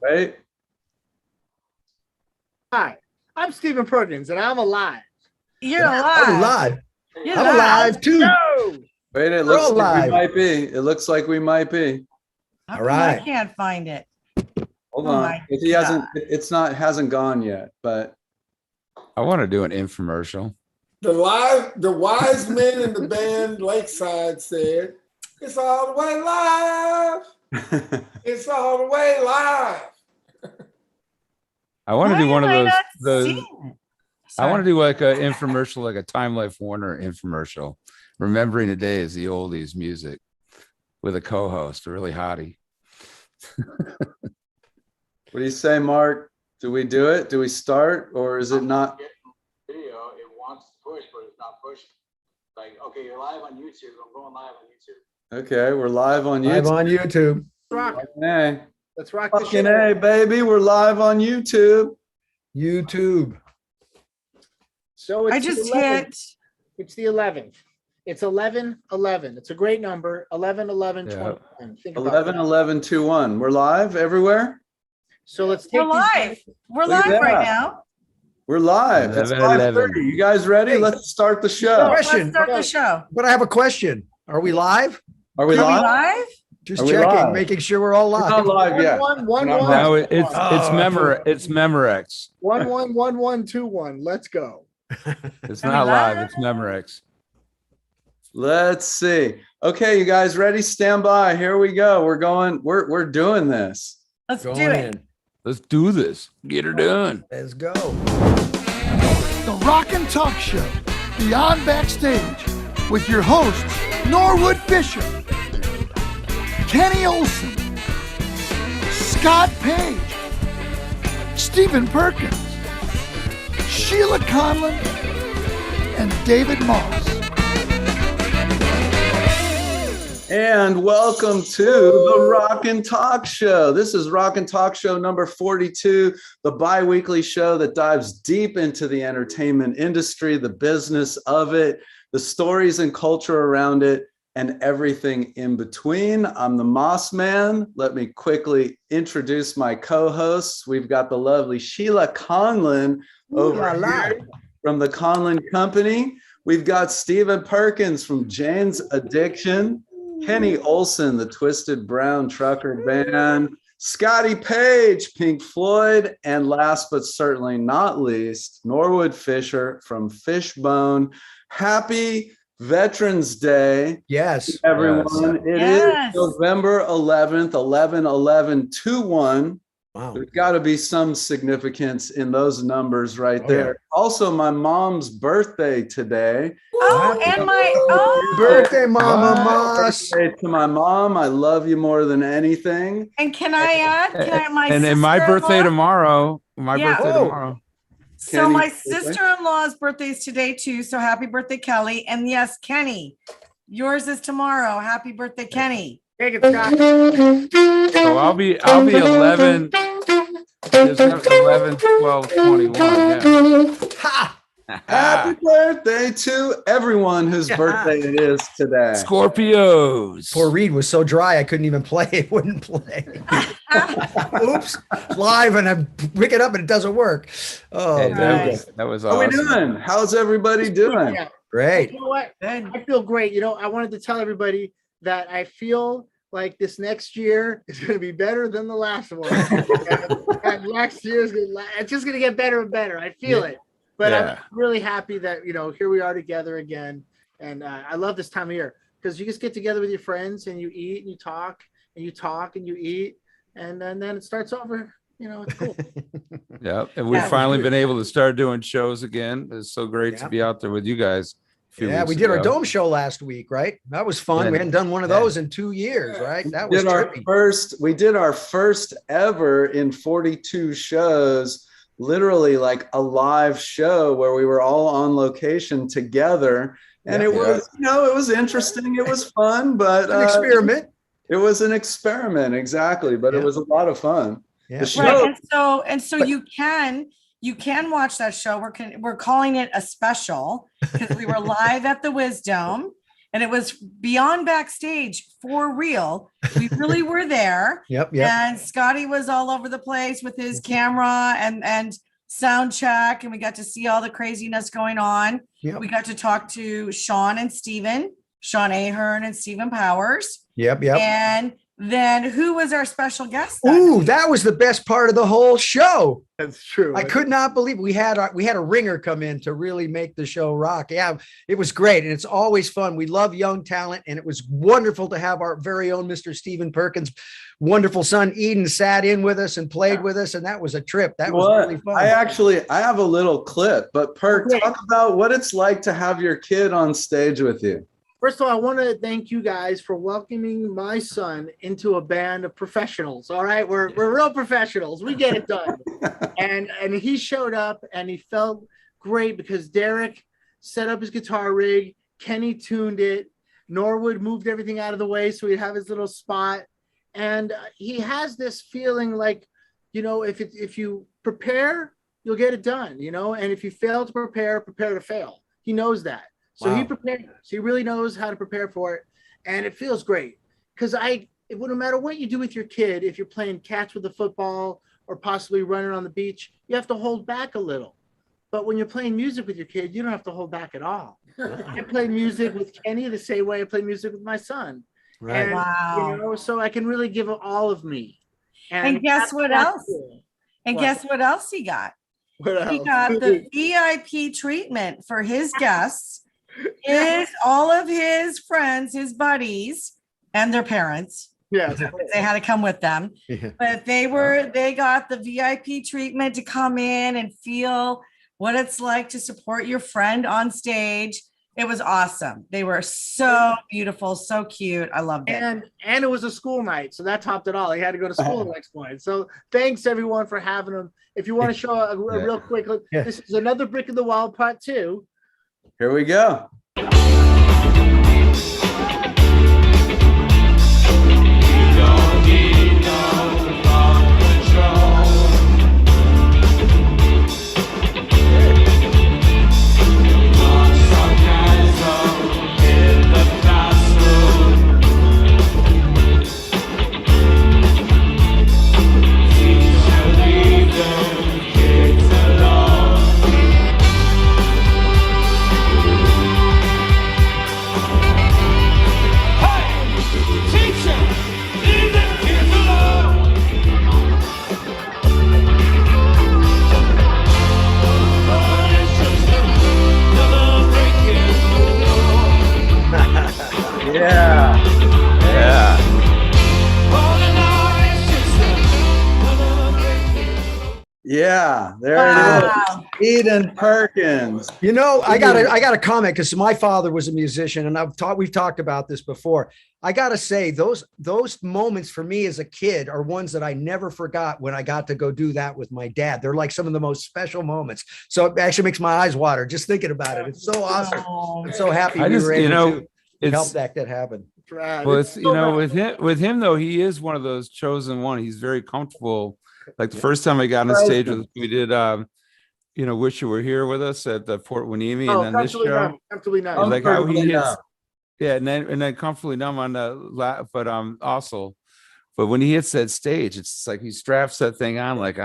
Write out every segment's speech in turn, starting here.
right? Hi, I'm Stephen Perkins, and I'm alive. You're alive. I'm alive. You're I'm alive too. No! Wait, it We're looks all like we live. might be. It looks like we might be. How All come right. I can't find it. Hold Oh on. my He hasn't. God. It's not. Hasn't gone yet. But I want to do an infomercial. The wise men in the band Lakeside said, "It's all the way live. It's all the way live." I want to Why do one of am I those. not Those seeing it? I want Sorry. to do like an infomercial, like a Time Life Warner infomercial, remembering the days, the oldies music, with a co-host, a really hottie. what do you say, Mark? Do we do it? Do we start, or is it not? Video, it wants to push, but it's not pushing. Like, okay, you're live on YouTube. I'm going live on YouTube. Okay, we're live on Live YouTube. on YouTube. Rock. Hey, Let's rock the fucking show. hey, baby, we're live on YouTube. YouTube. So it's I just the 11th. hit. It's the 11th. It's 11/11. It's a great number. 11/11/21. Yeah. Think about 11 that. 11 21. We're live everywhere. So let's take We're live. We're Look at live right that. now. We're live. It's 11. 5:30. You guys ready? Hey. Let's start the So show. Question. let's start the show. But I have a question. Are we live? Are we Are we live? live? Just Are we checking, live? making sure we're all We're not live. live yet. One, No, one, Now one. it's Oh, it's Memorex. 1-1-1-1-2-1. Let's go. It's Are we not live. live? It's Memorex. Let's see. Okay, you guys ready? Stand by. Here we go. We're going. We're doing this. Let's Going do it. in. Let's do this. Get her done. Let's go. The Rock and Talk Show, Beyond Backstage, with your hosts, Norwood Fisher, Kenny Olson, Scott Page, Stephen Perkins, Sheila Conlon, and David Moss. And welcome to the Rock and Talk Show. This is Rock and Talk Show number 42, the bi-weekly show that dives deep into the entertainment industry, the business of it, the stories and culture around it, and everything in between. I'm the Moss Man. Let me quickly introduce my co-hosts. We've got the lovely Sheila Conlon over here from the Conlon Company. We've got Stephen Perkins from Jane's Addiction. Kenny Olson, the Twisted Brown Trucker Band, Scotty Page, Pink Floyd, and last but certainly not least, Norwood Fisher from Fishbone. Happy Veterans Day, Yes. everyone. It Yes. is November 11th, 11/11/21. Wow. There's got to be some significance in those numbers right Oh, there. yeah. Also, my mom's birthday today. Oh, and my Birthday, Mama Happy Moss. birthday to my mom. I love you more than anything. And can I add? My And my birthday sister-in-law- tomorrow. My Yeah. birthday Oh. tomorrow. So Kenny, my birthday? sister-in-law's birthday is today too. So happy birthday, Kelly. And yes, Kenny, yours is tomorrow. Happy birthday, Kenny. Take it, Scott. So I'll be 11. It's 11, 12, 21. Yeah. Ha! Happy birthday to everyone whose birthday it is today. Scorpios. Poor Reed was so dry I couldn't even play. It wouldn't play. Oops. Live and I pick it up and it doesn't work. Oh, Hey, Nice. that was How we awesome. doing? How's everybody doing? Yeah. great. You know what? Good. I feel great. You know, I wanted to tell everybody that I feel like this next year is going to be better than the last one. And next year is going to, it's just going to get better and better. I feel it. But Yeah. I'm really happy that, you know, here we are together again. And I love this time of year because you just get together with your friends and you eat and you talk and you talk and you eat. And then it starts over. You know, it's cool. Yeah. And we've Yeah. finally been able to start doing shows again. It's so great to Yeah. be out there with you guys. a few Yeah, weeks we did our ago. dome show last week, right? That was fun. Yeah. We hadn't done one of Yeah. those in 2 years, right? That was Did our trippy. first ever in 42 shows, literally like a live show where we were all on location together. And Yeah. it was, you know, it was interesting. It was fun, but An experiment. it was an experiment, exactly. But Yeah. it was a lot of fun. Yeah. The show, Right. And so you can watch that show. We're calling it a special because we were live at the Wisdom and it was beyond backstage for real. We really were there. Yep. And Scotty was all over the place with his camera and sound check, and we got to see all the craziness going on. Yep. We got to talk to Sean Ahern and Stephen Powers. Yep. And then who was our special guest? Ooh, that was the best part of the whole show. That's true. I could not believe we had a ringer come in to really make the show rock. Yeah, it was great. And it's always fun. We love young talent. And it was wonderful to have our very own Mr. Stephen Perkins' wonderful son, Eden, sat in with us and played with us. And that was a trip. That was really fun. I have a little clip, but Perk, talk about what it's like to have your kid on stage with you. First of all, I want to thank you guys for welcoming my son into a band of professionals. All right, we're real professionals. We get it done. and he showed up and he felt great because Derek set up his guitar rig, Kenny tuned it, Norwood moved everything out of the way so he'd have his little spot. And he has this feeling like, you know, if you prepare, you'll get it done, you know, and if you fail to prepare to fail. He knows that. So he prepares. He really knows how to prepare for it. And it feels great. Because it wouldn't matter what you do with your kid, if you're playing catch with a football or possibly running on the beach, you have to hold back a little. But when you're playing music with your kid, you don't have to hold back at all. I play music with Kenny the same way I play music with my son. Right. And, Wow. you know, so I can really give all of me. And guess what else? Cool. Guess what else he got? What else? He got the VIP treatment for his guests. All of his friends, his buddies, and their parents. Yeah, they had to come with them. Yeah. But they got the VIP treatment to come in and feel what it's like to support your friend on stage. It was awesome. They were so beautiful, so cute. I loved it. And it was a school night, so that topped it all. He had to go to school the next morning. So thanks everyone for having him. If you want to show a real quick look, this is another brick in the wall, part 2. Here we go. Yeah, there it is. Eden Perkins. You know, I got a comment because my father was a musician, and we've talked about this before. I gotta say, those moments for me as a kid are ones that I never forgot when I got to go do that with my dad. They're like some of the most special moments. So it actually makes my eyes water just thinking about it. It's so awesome. I'm so happy we were able to help that happen. Well, it's, you know, with him though, he is one of those chosen one. He's very comfortable. Like the first time I got on stage with, we did, you know, Wish You Were Here with us at the Port Winnie, and then this show, comfortably numb. like how he hits, and then Comfortably Numb on the but also, but when he hits that stage, it's just like he straps that thing on, like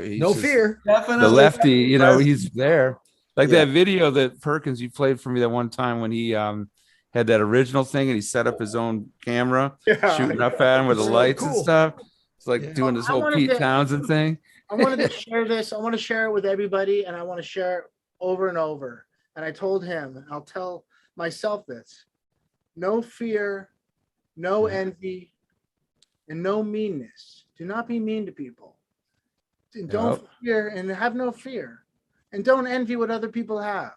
he's no fear, definitely the lefty, you know, he's there. Like that video that Perkins, you played for me that one time when he had that original thing and he set up his own camera, shooting up at him with the lights and stuff. It's like doing this whole Pete Townsend thing. I wanted to share this. I want to share it with everybody, and I want to share it over and over. And I told him, and I'll tell myself this: no fear, no envy, and no meanness. Do not be mean to people. Don't fear, and have no fear, and don't envy what other people have.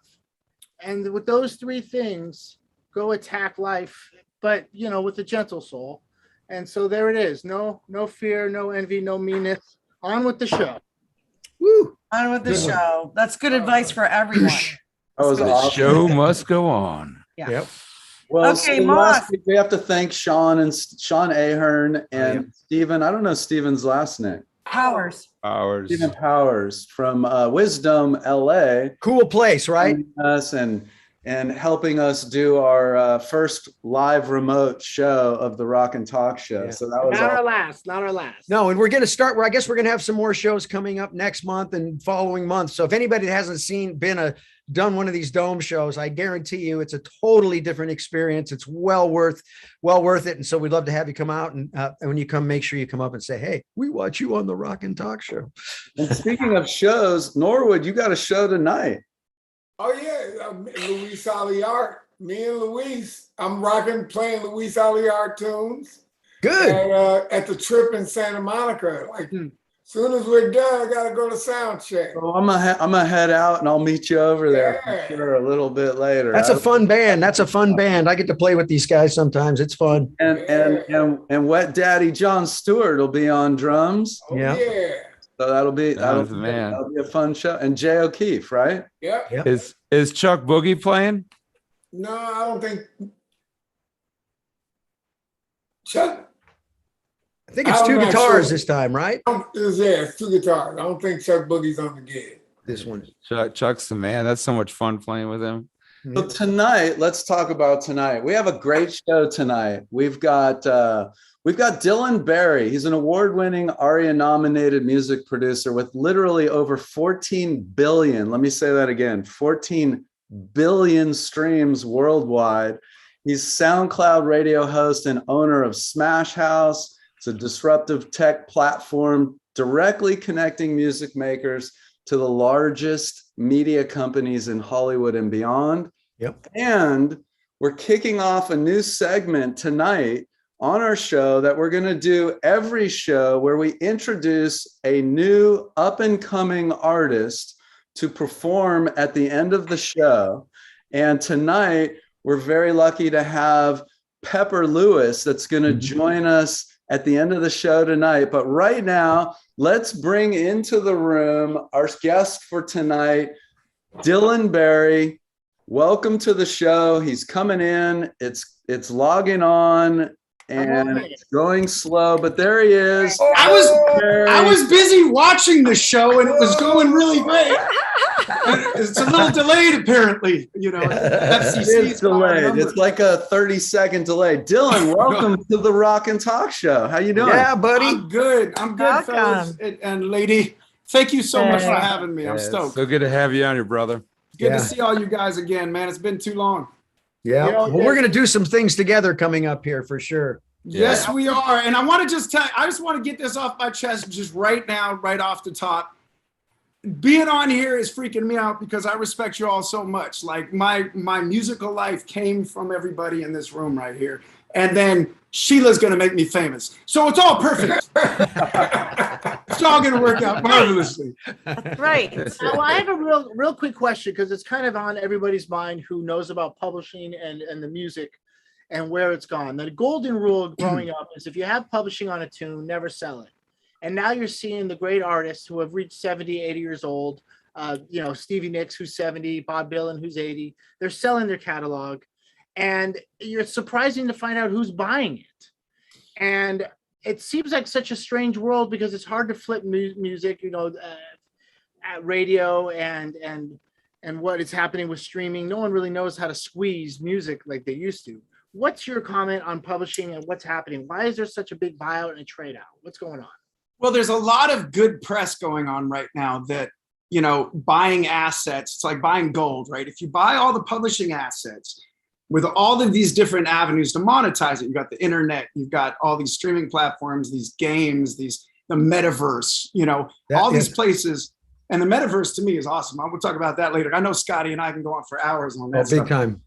And with those 3 things, go attack life, but you know, with a gentle soul. And so there it is. No fear, no envy, no meanness. On with the show. Woo! On with the show. That's good advice for everyone. The show must go on. Yeah. Yep. Well, okay, so Moss. last week we have to thank Sean Ahern and Stephen. I don't know Stephen's last name. Powers. Stephen Powers from Wisdom, LA. Cool place, right? Us and and helping us do our first live remote show of the Rock and Talk Show. Yeah. So that was not our last. No, and we're going to start where I guess we're going to have some more shows coming up next month and following month. So if anybody that hasn't done one of these dome shows, I guarantee you it's a totally different experience. It's well worth it. And so we'd love to have you come out, and when you come, make sure you come up and say, hey, we watch you on the Rock and Talk Show. And speaking of shows, Norwood, you got a show tonight. Oh yeah, Luis Aliart. Me and Luis. I'm playing Luis Aliart tunes. Good. At the Trip in Santa Monica. Like, soon as we're done, I gotta go to sound check. So I'm gonna head out and I'll meet you over there for sure a little bit later. That's a fun band. I get to play with these guys sometimes. It's fun. And Wet Daddy John Stewart will be on drums. Oh, yeah. So that'll be a fun show. And Jay O'Keefe, right? Yep. Is Chuck Boogie playing? No, I don't think Chuck. I think it's two guitars this time, right? It's two guitars. I don't think Chuck Boogie's on the gig. This one. Chuck's the man. That's so much fun playing with him. So tonight, let's talk about tonight. We have a great show tonight. We've got Dylan Barry. He's an award-winning ARIA-nominated music producer with literally over 14 billion. Let me say that again, 14 billion streams worldwide. He's SoundCloud radio host and owner of Smash House. It's a disruptive tech platform directly connecting music makers to the largest media companies in Hollywood and beyond. Yep. And we're kicking off a new segment tonight on our show that we're going to do every show, where we introduce a new up-and-coming artist to perform at the end of the show. And tonight, we're very lucky to have Pepper Lewis that's going to join us at the end of the show tonight. But right now, let's bring into the room our guest for tonight, Dylan Barry. Welcome to the show. He's coming in. It's logging on and it's going slow, but there he is. I was busy watching the show and it was going really great. It's a little delayed, apparently. FCC is delayed. It's like a 30-second delay. Dylan, welcome to the Rock and Talk Show. How you doing? Yeah, buddy. I'm good, fellas and lady. Thank you so much for having me. I'm stoked. So good to have you on here, brother. Good to see all you guys again, man. It's been too long. Yeah. Well, we're going to do some things together coming up here for sure. Yes, we are. And I want to I just want to get this off my chest just right now, right off the top. Being on here is freaking me out because I respect you all so much. Like my musical life came from everybody in this room right here. And then Sheila's going to make me famous. So it's all perfect. It's all going to work out marvelously. Right. Well, I have a real quick question, because it's kind of on everybody's mind who knows about publishing and the music and where it's gone. The golden rule growing up is if you have publishing on a tune, never sell it. And now you're seeing the great artists who have reached 70, 80 years old, Stevie Nicks, who's 70, Bob Dylan, who's 80. They're selling their catalog. And it's surprising to find out who's buying it. And it seems like such a strange world because it's hard to flip music, at radio and what is happening with streaming. No one really knows how to squeeze music like they used to. What's your comment on publishing and what's happening? Why is there such a big buyout and a trade out? What's going on? Well, there's a lot of good press going on right now that, buying assets, it's like buying gold, right? If you buy all the publishing assets with all of these different avenues to monetize it, you've got the internet, you've got all these streaming platforms, these games, the metaverse, all these places. And the metaverse to me is awesome. We'll talk about that later. I know Scotty and I can go on for hours on that. Big time.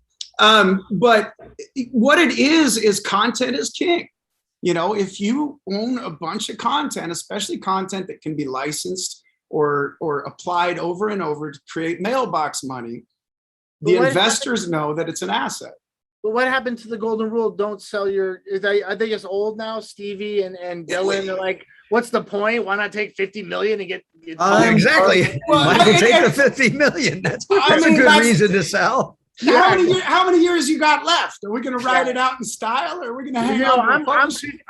But what it is content is king. If you own a bunch of content, especially content that can be licensed or applied over and over to create mailbox money, the investors know that it's an asset. But what happened to the golden rule? Don't sell your. Are they just old now? Stevie and Dylan. They're like, what's the point? Why not take 50 million and get exactly. Michael, take the 50 million. That's a good reason to sell. How many years you got left? Are we going to ride it out in style, or are we going to hang on?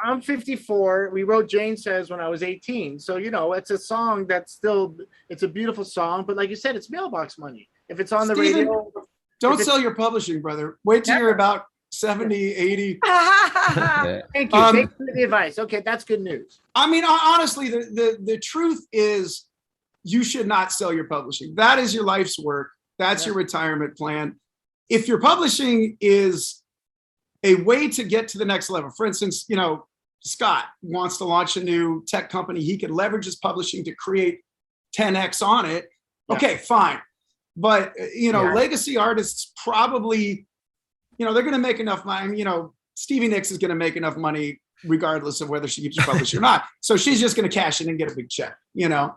I'm 54. We wrote Jane Says when I was 18. So, it's a song that's still, it's a beautiful song. But like you said, it's mailbox money. If it's on the radio. Don't sell your publishing, brother. Wait till you're about 70, 80. Thank you. Thank you for the advice. Okay, that's good news. I mean, honestly, the truth is you should not sell your publishing. That is your life's work. That's your retirement plan. If your publishing is a way to get to the next level, for instance, you know, Scott wants to launch a new tech company. He could leverage his publishing to create 10x on it. Okay, fine. But, you know, legacy artists probably, you know, they're going to make enough money. You know, Stevie Nicks is going to make enough money regardless of whether she keeps publishing or not. So she's just going to cash in and get a big check, you know?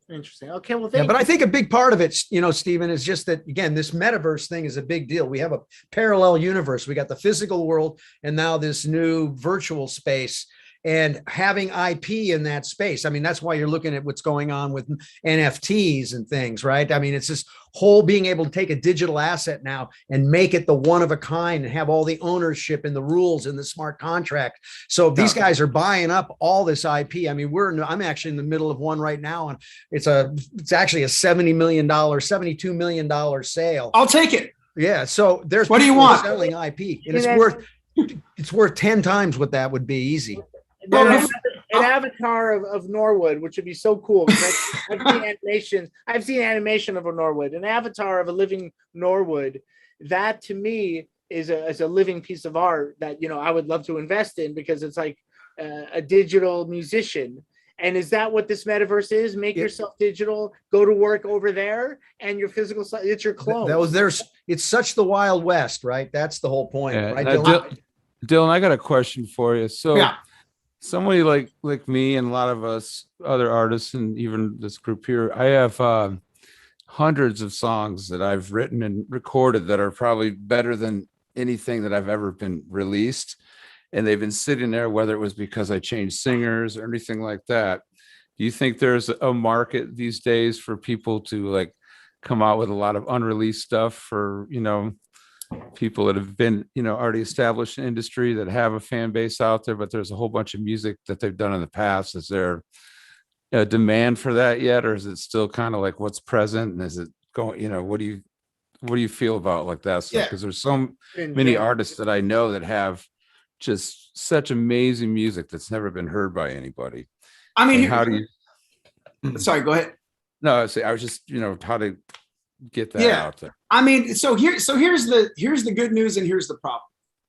Interesting. Okay, well, but I think a big part of it, you know, Stephen, is just that, again, this metaverse thing is a big deal. We have a parallel universe. We got the physical world and now this new virtual space, and having IP in that space. I mean, that's why you're looking at what's going on with NFTs and things, right? I mean, it's this whole being able to take a digital asset now and make it the one of a kind and have all the ownership and the rules and the smart contract. So these guys are buying up all this IP. I mean, I'm actually in the middle of one right now, and it's actually a $72 million sale. I'll take it. Yeah. So there's what do you want? Selling IP, and it's worth 10 times what that would be easy. An avatar of Norwood, which would be so cool. I've seen animation of a Norwood, an avatar of a living Norwood. That to me is a living piece of art that, you know, I would love to invest in, because it's like a digital musician. And is that what this metaverse is? Make yourself digital, go to work over there, and your physical side, it's your clone. It's such the Wild West, right? That's the whole point, right? Dylan, I got a question for you. So somebody like me and a lot of us other artists and even this group here, I have hundreds of songs that I've written and recorded that are probably better than anything that I've ever been released. And they've been sitting there, whether it was because I changed singers or anything like that. Do you think there's a market these days for people to like come out with a lot of unreleased stuff for, you know, people that have been, you know, already established in industry that have a fan base out there, but there's a whole bunch of music that they've done in the past? Is there a demand for that yet? Or is it still kind of like what's present? And is it going, you know, what do you feel about like that stuff? Because there's so many artists that I know that have just such amazing music that's never been heard by anybody. I mean, how do you, sorry, go ahead. No, I was just, you know, how to get that out there. I mean, so here's the good news and here's the problem.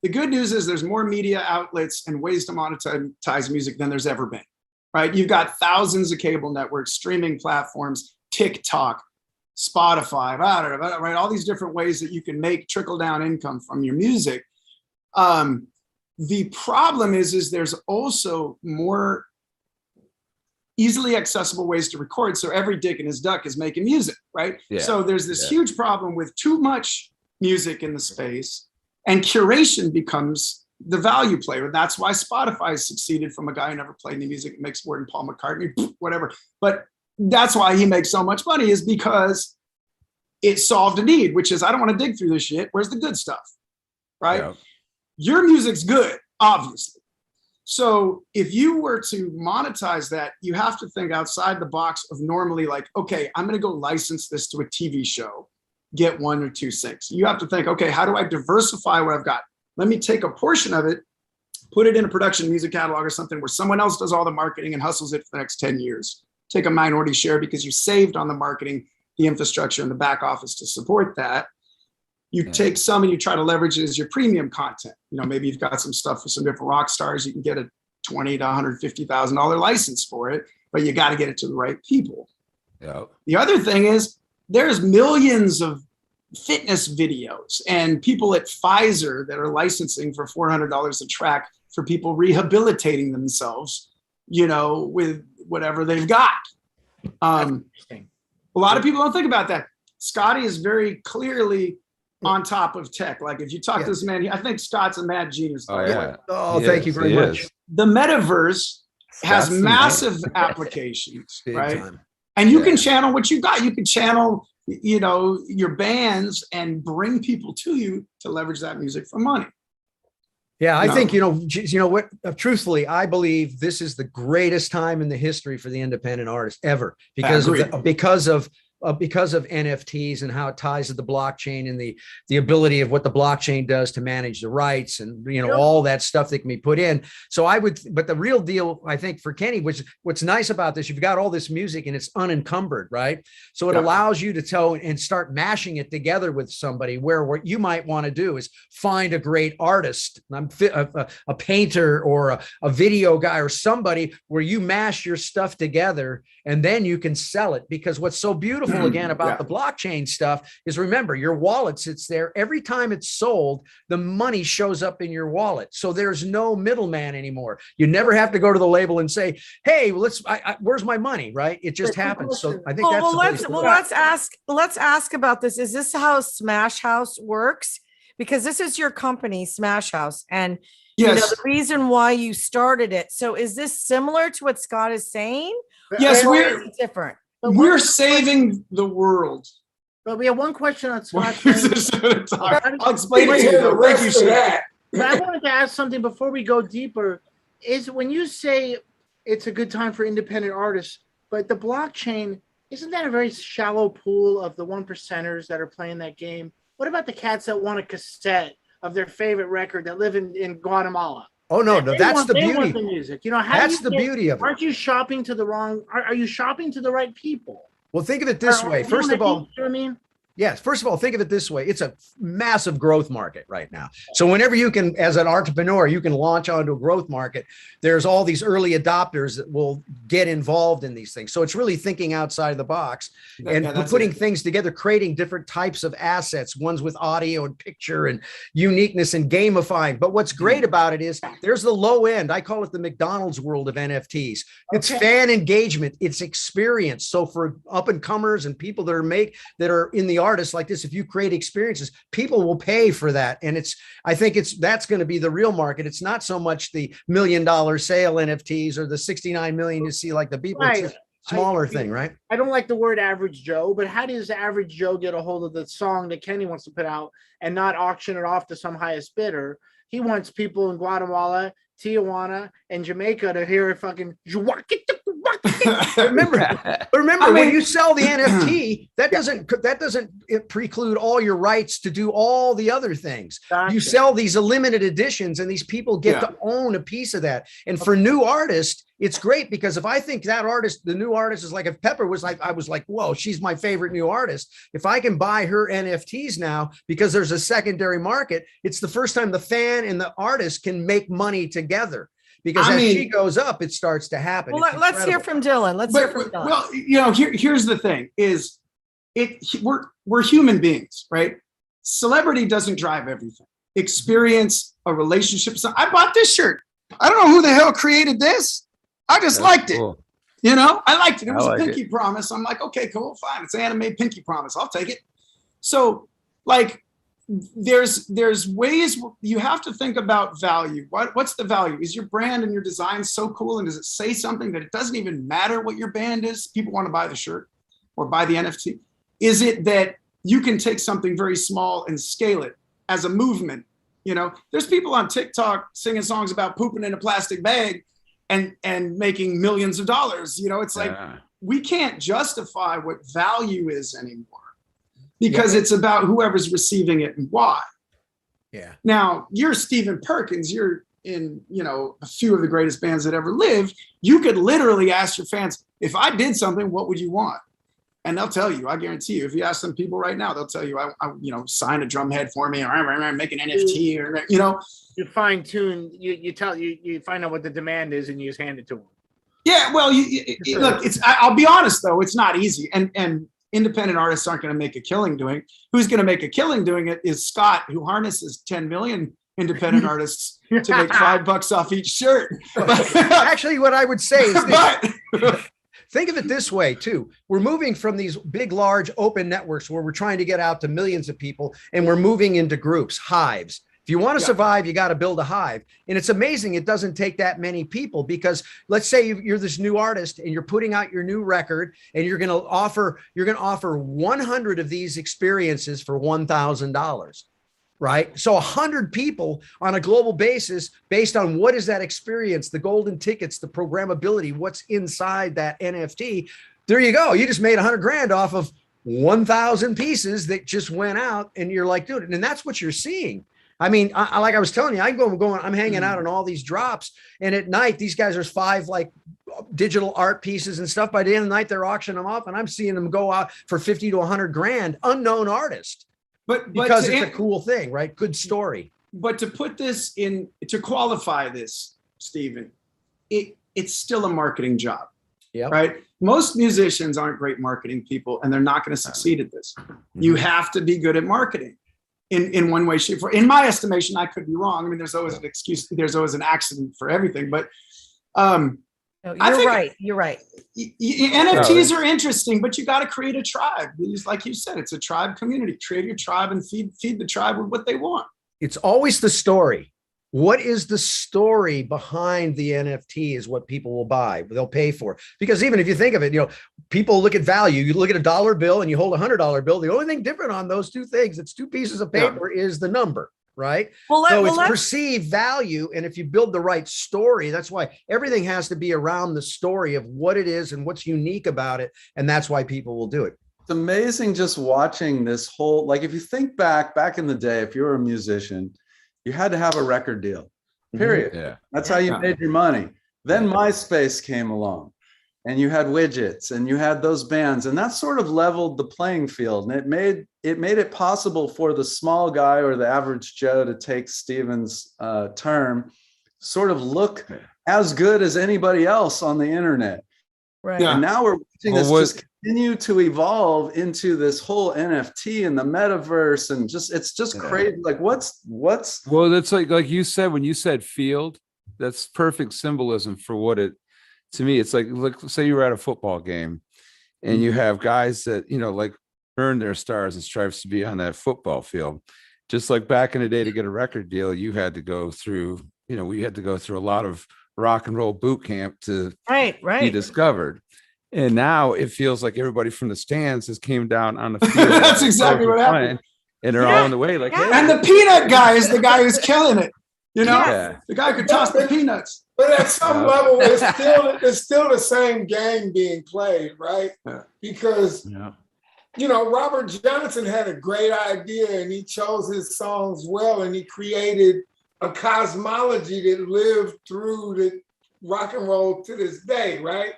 The good news is there's more media outlets and ways to monetize music than there's ever been, right? You've got thousands of cable networks, streaming platforms, TikTok, Spotify, right? All these different ways that you can make trickle down income from your music. The problem is there's also more easily accessible ways to record. So every dick and his duck is making music, right? Yeah. So there's this huge problem with too much music in the space, and curation becomes the value player. That's why Spotify succeeded from a guy who never played any music, makes more than Paul McCartney, whatever. But that's why he makes so much money, is because it solved a need, which is, I don't want to dig through this shit. Where's the good stuff, right? Yeah. Your music's good, obviously. So if you were to monetize that, you have to think outside the box of normally like, okay, I'm going to go license this to a TV show, get 1 or 2 syncs. You have to think, okay, how do I diversify what I've got? Let me take a portion of it, put it in a production music catalog or something where someone else does all the marketing and hustles it for the next 10 years. Take a minority share because you saved on the marketing, the infrastructure and the back office to support that. You take some and you try to leverage it as your premium content. You know, maybe you've got some stuff for some different rock stars. You can get a $20,000 to $150,000 license for it, but you got to get it to the right people. Yeah. The other thing is there's millions of fitness videos and people at Pfizer that are licensing for $400 a track for people rehabilitating themselves, you know, with whatever they've got. A lot of people don't think about that. Scotty is very clearly on top of tech. Like if you talk to this man, I think Scott's a mad genius. Thank you very much. The metaverse has massive applications, right? And you can channel what you got. You can channel, you know, your bands and bring people to you to leverage that music for money. Yeah, I think, you know what, truthfully, I believe this is the greatest time in the history for the independent artist ever because of because of NFTs and how it ties to the blockchain and the ability of what the blockchain does to manage the rights and, you know, all that stuff that can be put in. So but the real deal, I think, for Kenny, which what's nice about this, you've got all this music and it's unencumbered, right? So it allows you to tell and start mashing it together with somebody, where what you might want to do is find a great artist, a painter or a video guy or somebody, where you mash your stuff together and then you can sell it. Because what's so beautiful again about the blockchain stuff is, remember, your wallet sits there. Every time it's sold, the money shows up in your wallet. So there's no middleman anymore. You never have to go to the label and say, hey, where's my money, right? It just happens. So I think let's ask about this. Is this how Smash House works? Because this is your company, Smash House, and you know, the reason why you started it. So is this similar to what Scott is saying? Yes, we're different. We're saving the world. But we have one question on Scott. I'll explain it to you. Thank you, Scott. But I wanted to ask something before we go deeper. Is when you say it's a good time for independent artists, but the blockchain, isn't that a very shallow pool of the 1%ers that are playing that game? What about the cats that want a cassette of their favorite record that live in Guatemala? Oh no, that's the beauty. Want the music. You know, that's the beauty of it. Aren't you shopping to the wrong? Are you shopping to the right people? Well, think of it this way. First of all, you know what I mean? Yes. First of all, think of it this way. It's a massive growth market right now. So whenever you can, as an entrepreneur, you can launch onto a growth market, there's all these early adopters that will get involved in these things. So it's really thinking outside of the box and putting things together, creating different types of assets, ones with audio and picture and uniqueness and gamifying. But what's great about it is there's the low end. I call it the McDonald's world of NFTs. It's fan engagement. It's experience. So for up and comers and people that are in the artists like this, if you create experiences, people will pay for that. And I think that's going to be the real market. It's not so much the $1 million sale NFTs or the 69 million you see like the Beeple. Right. It's a smaller thing, right? I don't like the word average Joe, but how does the average Joe get a hold of the song that Kenny wants to put out and not auction it off to some highest bidder? He wants people in Guatemala, Tijuana, and Jamaica to hear it fucking. Remember, when you sell the NFT, that doesn't preclude all your rights to do all the other things. Gotcha. You sell these limited editions, and these people get to own a piece of that. And for new artists, it's great, because if I think that artist, the new artist, is like, if Pepper was like, I was like, whoa, she's my favorite new artist. If I can buy her NFTs now because there's a secondary market, it's the first time the fan and the artist can make money together. Because as she goes up, it starts to happen. Well, let's hear from Dylan. Well, you know, here's the thing: we're human beings, right? Celebrity doesn't drive everything. Experience, a relationship. So I bought this shirt. I don't know who the hell created this. I just liked it. Cool. You know, I liked it. It was a Pinky Promise. I'm like, okay, cool, fine. It's anime Pinky Promise. I'll take it. So, like, there's ways you have to think about value. What's the value? Is your brand and your design so cool, and does it say something that it doesn't even matter what your band is? People want to buy the shirt or buy the NFT. Is it that you can take something very small and scale it as a movement? You know, there's people on TikTok singing songs about pooping in a plastic bag and making millions of dollars. You know, it's like we can't justify what value is anymore, because it's about whoever's receiving it and why. Yeah. Now, you're Stephen Perkins. You're in, you know, a few of the greatest bands that ever lived. You could literally ask your fans, if I did something, what would you want? And they'll tell you. I guarantee you. If you ask some people right now, they'll tell you, I you know, sign a drum head for me, or make an NFT, or, you know. You fine tune. You find out what the demand is, and you just hand it to them. Yeah. Well, look. I'll be honest though. It's not easy, and independent artists aren't going to make a killing doing it. Who's going to make a killing doing it is Scott, who harnesses 10 million independent artists to make $5 off each shirt. Actually, what I would say is this. Think of it this way too. We're moving from these big, large open networks where we're trying to get out to millions of people, and we're moving into groups, hives. If you want to survive, you got to build a hive. And it's amazing. It doesn't take that many people, because let's say you're this new artist and you're putting out your new record, and you're going to offer 100 of these experiences for $1,000. Right? So 100 people on a global basis, based on what is that experience, the golden tickets, the programmability, what's inside that NFT. There you go. You just made 100 grand off of 1,000 pieces that just went out, and you're like, dude, and that's what you're seeing. I mean, like I was telling you, I'm hanging out on all these drops, and at night, these guys, there's 5 like digital art pieces and stuff. By the end of the night, they're auctioning them off, and I'm seeing them go out for 50 to 100 grand, unknown artist. But because it's a cool thing, right? Good story. But to put this in, to qualify this, Stephen, it's still a marketing job. Yeah. Right. Most musicians aren't great marketing people, and they're not going to succeed at this. You have to be good at marketing in one way, shape, or in my estimation. I could be wrong. I mean, there's always an excuse. There's always an accident for everything. But no, you're right. You're right. NFTs are interesting, but you got to create a tribe. Like you said, it's a tribe community. Create your tribe and feed the tribe with what they want. It's always the story. What is the story behind the NFT is what people will buy, they'll pay for. Because even if you think of it, people look at value. You look at a dollar bill and you hold $100 bill. The only thing different on those two things, it's 2 pieces of paper, is the number, right? So it's perceived value. And if you build the right story, that's why everything has to be around the story of what it is and what's unique about it. And that's why people will do it. It's amazing just watching this whole, like, if you think back in the day, if you were a musician, you had to have a record deal, period. Yeah. That's how you made your money. Then MySpace came along, and you had widgets, and you had those bands, and that sort of leveled the playing field. And it made it possible for the small guy or the average Joe, to take Stephen's term, sort of look as good as anybody else on the internet. Right. And now we're watching this just continue to evolve into this whole NFT and the metaverse, and it's just crazy. Like what's well, that's like you said, when you said field, that's perfect symbolism for what it, to me, it's like say you were at a football game and you have guys that, like earn their stars and stripes to be on that football field. Just like back in the day, to get a record deal, you had to go through, we had to go through a lot of rock and roll boot camp to be discovered. And now it feels like everybody from the stands has came down on the field. That's exactly what happened. And they're all on the way. Like, hey. And the peanut guy is the guy who's killing it. The guy could toss the peanuts. But at some level, it's still the same game being played, right? Because Robert Johnson had a great idea, and he chose his songs well, and he created a cosmology that lived through the rock and roll to this day, right?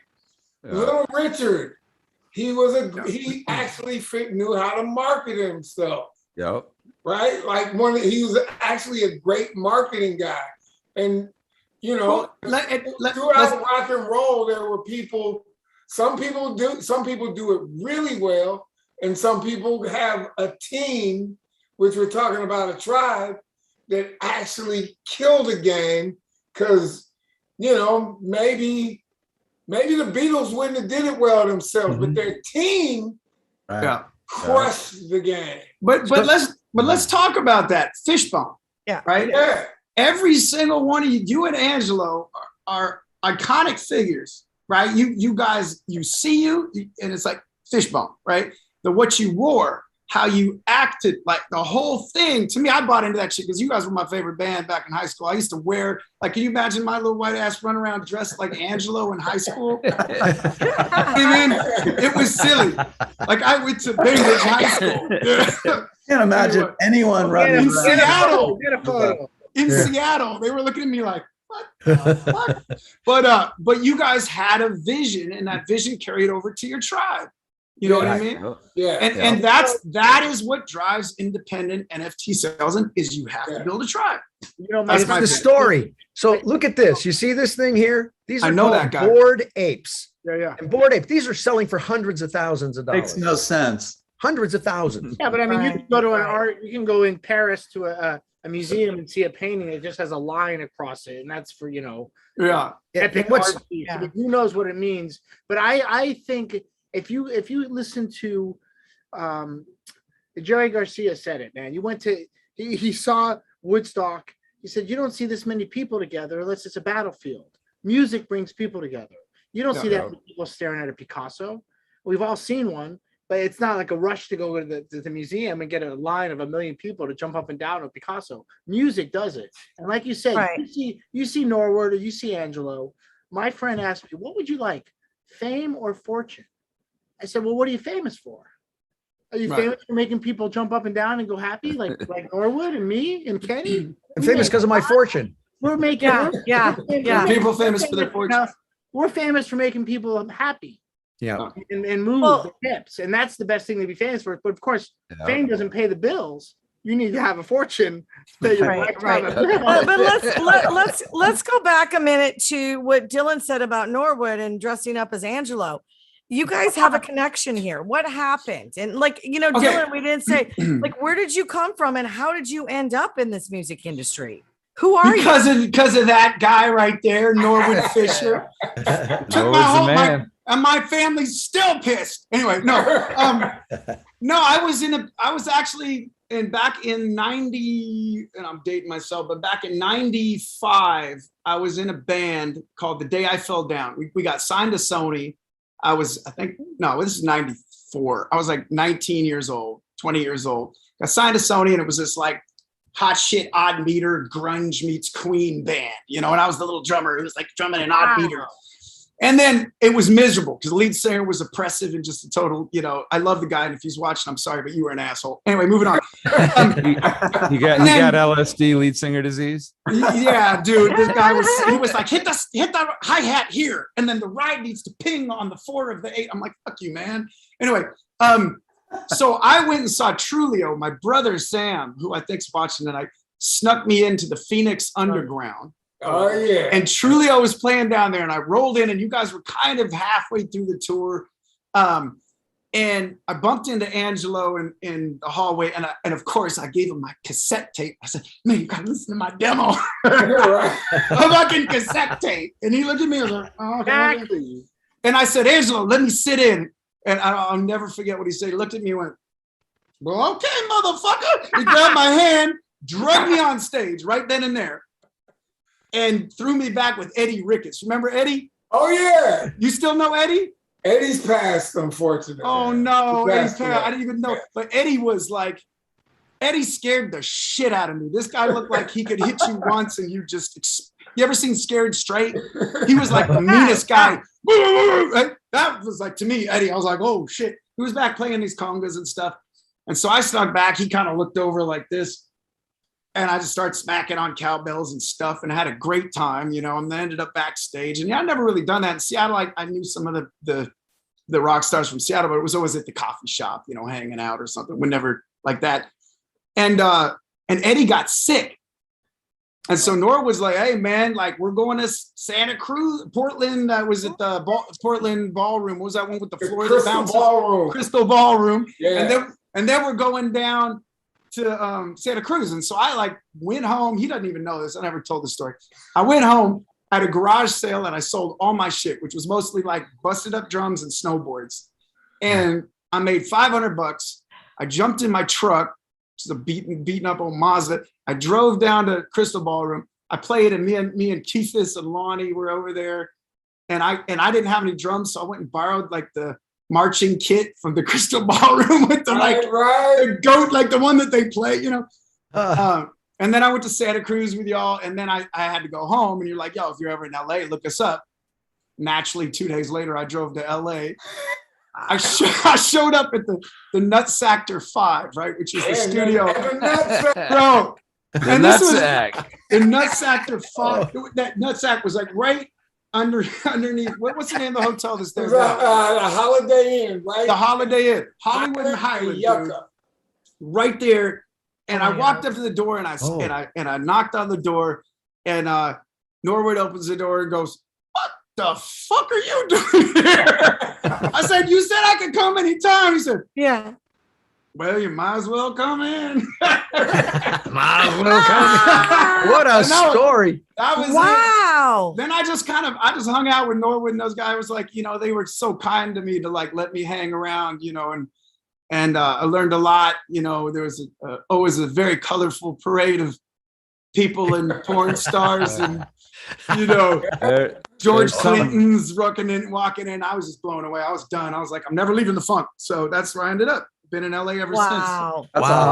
Little Richard, he actually knew how to market himself. Yep. Right? Like he was actually a great marketing guy. And throughout rock and roll, there were people, some people do it really well, and some people have a team, which we're talking about a tribe, that actually killed the game, because maybe the Beatles wouldn't have did it well themselves, but their team crushed the game. But let's talk about that Fishbone. Yeah. Right. Yeah. Every single one of you and Angelo are iconic figures, right? You guys, and it's like Fishbone, right? What you wore, how you acted, like the whole thing. To me, I bought into that shit because you guys were my favorite band back in high school. I used to wear, like, can you imagine my little white ass running around dressed like Angelo in high school? I mean, it was silly. Like, I went to Bainbridge High School. I can't imagine anyone running in Seattle. In Seattle, they were looking at me like, what the fuck? But you guys had a vision, and that vision carried over to your tribe. You know what I mean? Yeah. And that is what drives independent NFT sales, and is you have to build a tribe. That's the story. So look at this. You see this thing here? These are called Bored Apes. Yeah. And Bored Apes, these are selling for hundreds of thousands of dollars. Makes no sense. Hundreds of thousands. Yeah, but I mean, you can go to you can go in Paris to a museum and see a painting that just has a line across it, and that's for epic art piece. I mean, who knows what it means? But I think if you listen to Jerry Garcia said it, man. He saw Woodstock. He said, you don't see this many people together unless it's a battlefield. Music brings people together. You don't see that many people staring at a Picasso. We've all seen one, but it's not like a rush to go to the museum and get a line of 1 million people to jump up and down a Picasso. Music does it. And like you said, you see Norwood or you see Angelo. My friend asked me, what would you like, fame or fortune? I said, well, what are you famous for? Are you famous for making people jump up and down and go happy, like Norwood and me and Kenny? I'm famous because of my fortune. We're making People famous for their fortune. We're famous for making people happy. Yeah. And move the hips. And that's the best thing to be famous for. But of course, fame doesn't pay the bills. You need to have a fortune. Right. But let's go back a minute to what Dylan said about Norwood and dressing up as Angelo. You guys have a connection here. What happened? And Dylan, we didn't say, where did you come from and how did you end up in this music industry? Who are you? Because of that guy right there, Norwood Fisher. Took my family's still pissed. Anyway, I was actually back in 90, and I'm dating myself, but back in 95, I was in a band called The Day I Fell Down. We got signed to Sony. This is 94. I was like 19 years old, 20 years old. Got signed to Sony, and it was this like hot shit, odd meter, grunge meets Queen band, and I was the little drummer who was like drumming an odd meter. And then it was miserable because the lead singer was oppressive and just a total, I love the guy. And if he's watching, I'm sorry, but you were an asshole. Anyway, moving on. You got LSD, lead singer disease? Yeah, dude. This guy was like, hit the hi-hat here. And then the ride needs to ping on the 4 of the 8. I'm like, fuck you, man. Anyway, so I went and saw Trulio. My brother, Sam, who I think's watching tonight, snuck me into the Phoenix Underground. Oh, yeah. And Trulio was playing down there, and I rolled in, and you guys were kind of halfway through the tour. And I bumped into Angelo in the hallway, and of course, I gave him my cassette tape. I said, man, you got to listen to my demo. A fucking cassette tape. And he looked at me and was like, oh, okay. And I said, Angelo, let me sit in. And I'll never forget what he said. He looked at me and went, well, okay, motherfucker. He grabbed my hand, drugged me on stage right then and there, and threw me back with Eddie Ricketts. Remember Eddie? Oh, yeah. You still know Eddie? Eddie's passed, unfortunately. Oh, no. Eddie's passed. I didn't even know. But Eddie scared the shit out of me. This guy looked like he could hit you once and you ever seen Scared Straight? He was like the meanest guy. That was like, to me, Eddie, I was like, oh, shit. He was back playing these congas and stuff. And so I snuck back. He kind of looked over like this. And I just started smacking on cowbells and stuff and had a great time, and then ended up backstage. And I'd never really done that in Seattle. I knew some of the rock stars from Seattle, but it was always at the coffee shop, hanging out or something. We never like that. And Eddie got sick. And so Norwood was like, hey, man, like we're going to Santa Cruz, Portland. I was at the Portland Ballroom. What was that one with the floor that bounces? Crystal Ballroom. Yeah. And then we're going down to Santa Cruz. And so I went home. He doesn't even know this. I never told the story. I went home at a garage sale and I sold all my shit, which was mostly like busted up drums and snowboards. And I made $500. I jumped in my truck, which is a beaten up old Mazda. I drove down to Crystal Ballroom. I played, and me and Keithis and Lonnie were over there. And I didn't have any drums, so I went and borrowed like the marching kit from the Crystal Ballroom with the the goat, like the one that they play, and then I went to Santa Cruz with y'all, and then I had to go home, and you're like, yo, if you're ever in LA, look us up. Naturally, 2 days later, I drove to LA. I showed up at the Nutsactor 5, right, which is the studio. Bro, and Nutsack. The Nutsactor 5, that Nutsack was like right underneath. What's the name of the hotel that's there? The Holiday Inn, right? The Holiday Inn, Hollywood and Highland, dude, right there. And I walked up to the door, and I knocked on the door, and Norwood opens the door and goes, "What the fuck are you doing here?" I said, "You said I could come anytime." He said, "Yeah." Well, you might as well come in. Might as well come in. What a story. That was wow. It. Then I just hung out with Norwood, and those guys was like, they were so kind to me to like let me hang around, and I learned a lot. There was always a very colorful parade of people and porn stars and George Clinton's walking in. I was just blown away. I was done. I was like, I'm never leaving the funk. So that's where I ended up. Been in LA ever since. Wow.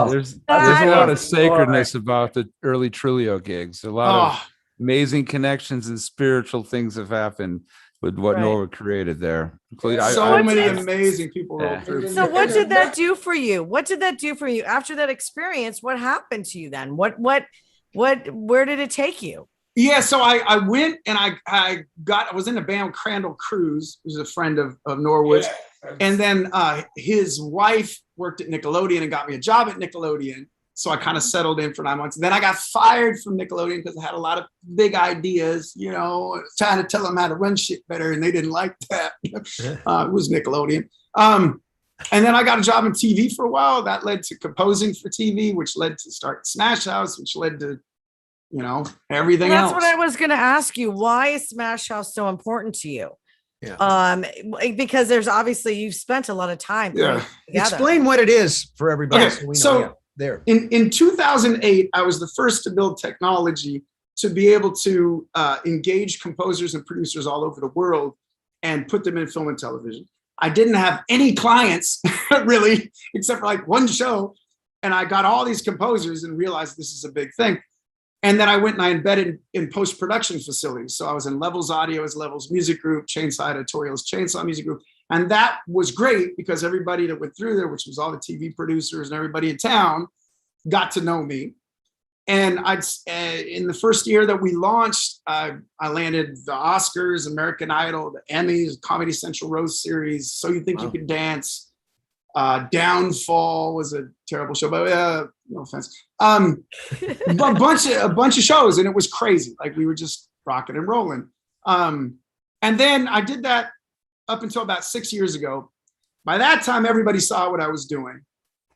There's a lot of sacredness about the early Trulio gigs. A lot of amazing connections and spiritual things have happened with what Right. Norwood created there. Including, So many did- amazing people rolled through. So what did that do for you? What did that do for you after that experience? What happened to you then? Where did it take you? Yeah, so I went and I was in a band with Crandall Cruz, who's a friend of Norwood. Yeah. And then his wife worked at Nickelodeon and got me a job at Nickelodeon. So I kind of settled in for 9 months. Then I got fired from Nickelodeon because I had a lot of big ideas, you know, trying to tell them how to run shit better. And they didn't like that. It was Nickelodeon. And then I got a job in TV for a while. That led to composing for TV, which led to start Smash House, which led to, you know, everything else. That's what I was going to ask you. Why is Smash House so important to you? Yeah. Because there's obviously you've spent a lot of time. Yeah. Explain what it is for everybody. Okay, So, we know. so Yeah, there. In 2008, I was the first to build technology to be able to engage composers and producers all over the world and put them in film and television. I didn't have any clients really, except for like one show. And I got all these composers and realized this is a big thing. And then I went and I embedded in post-production facilities. So I was in Levels Audio as Levels Music Group, Chainsaw Editorials, Chainsaw Music Group. And that was great because everybody that went through there, which was all the TV producers and everybody in town, got to know me. And in the first year that we launched, I landed the Oscars, American Idol, the Emmys, Comedy Central Rose Series, So You Think You Can Dance. Downfall was a terrible show, but no offense. A bunch of shows, and it was crazy. Like we were just rocking and rolling. And then I did that up until about 6 years ago. By that time, everybody saw what I was doing,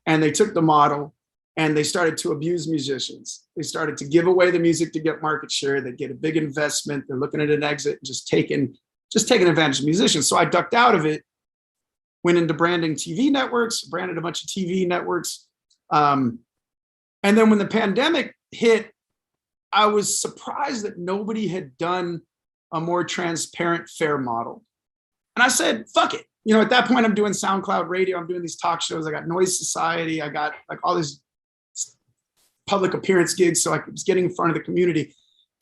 and they took the model and they started to abuse musicians. They started to give away the music to get market share. They get a big investment. They're looking at an exit and just taking advantage of musicians. So I ducked out of it. Went into branding TV networks, branded a bunch of TV networks. And then when the pandemic hit, I was surprised that nobody had done a more transparent, fair model. And I said, fuck it. You know, at that point, I'm doing SoundCloud radio. I'm doing these talk shows. I got Noise Society. I got like all these public appearance gigs. So I was getting in front of the community.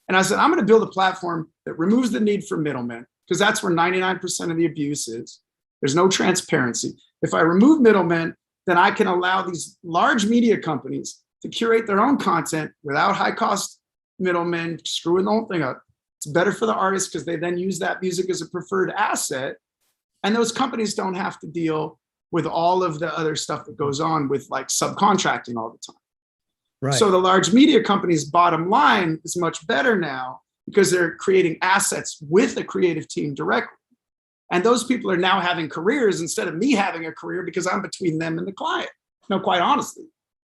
And I said, I'm going to build a platform that removes the need for middlemen, because that's where 99% of the abuse is. There's no transparency. If I remove middlemen, then I can allow these large media companies to curate their own content without high cost middlemen screwing the whole thing up. It's better for the artists because they then use that music as a preferred asset. And those companies don't have to deal with all of the other stuff that goes on with like subcontracting all the time. Right. So the large media companies' bottom line is much better now because they're creating assets with a creative team directly. And those people are now having careers instead of me having a career because I'm between them and the client. No, quite honestly.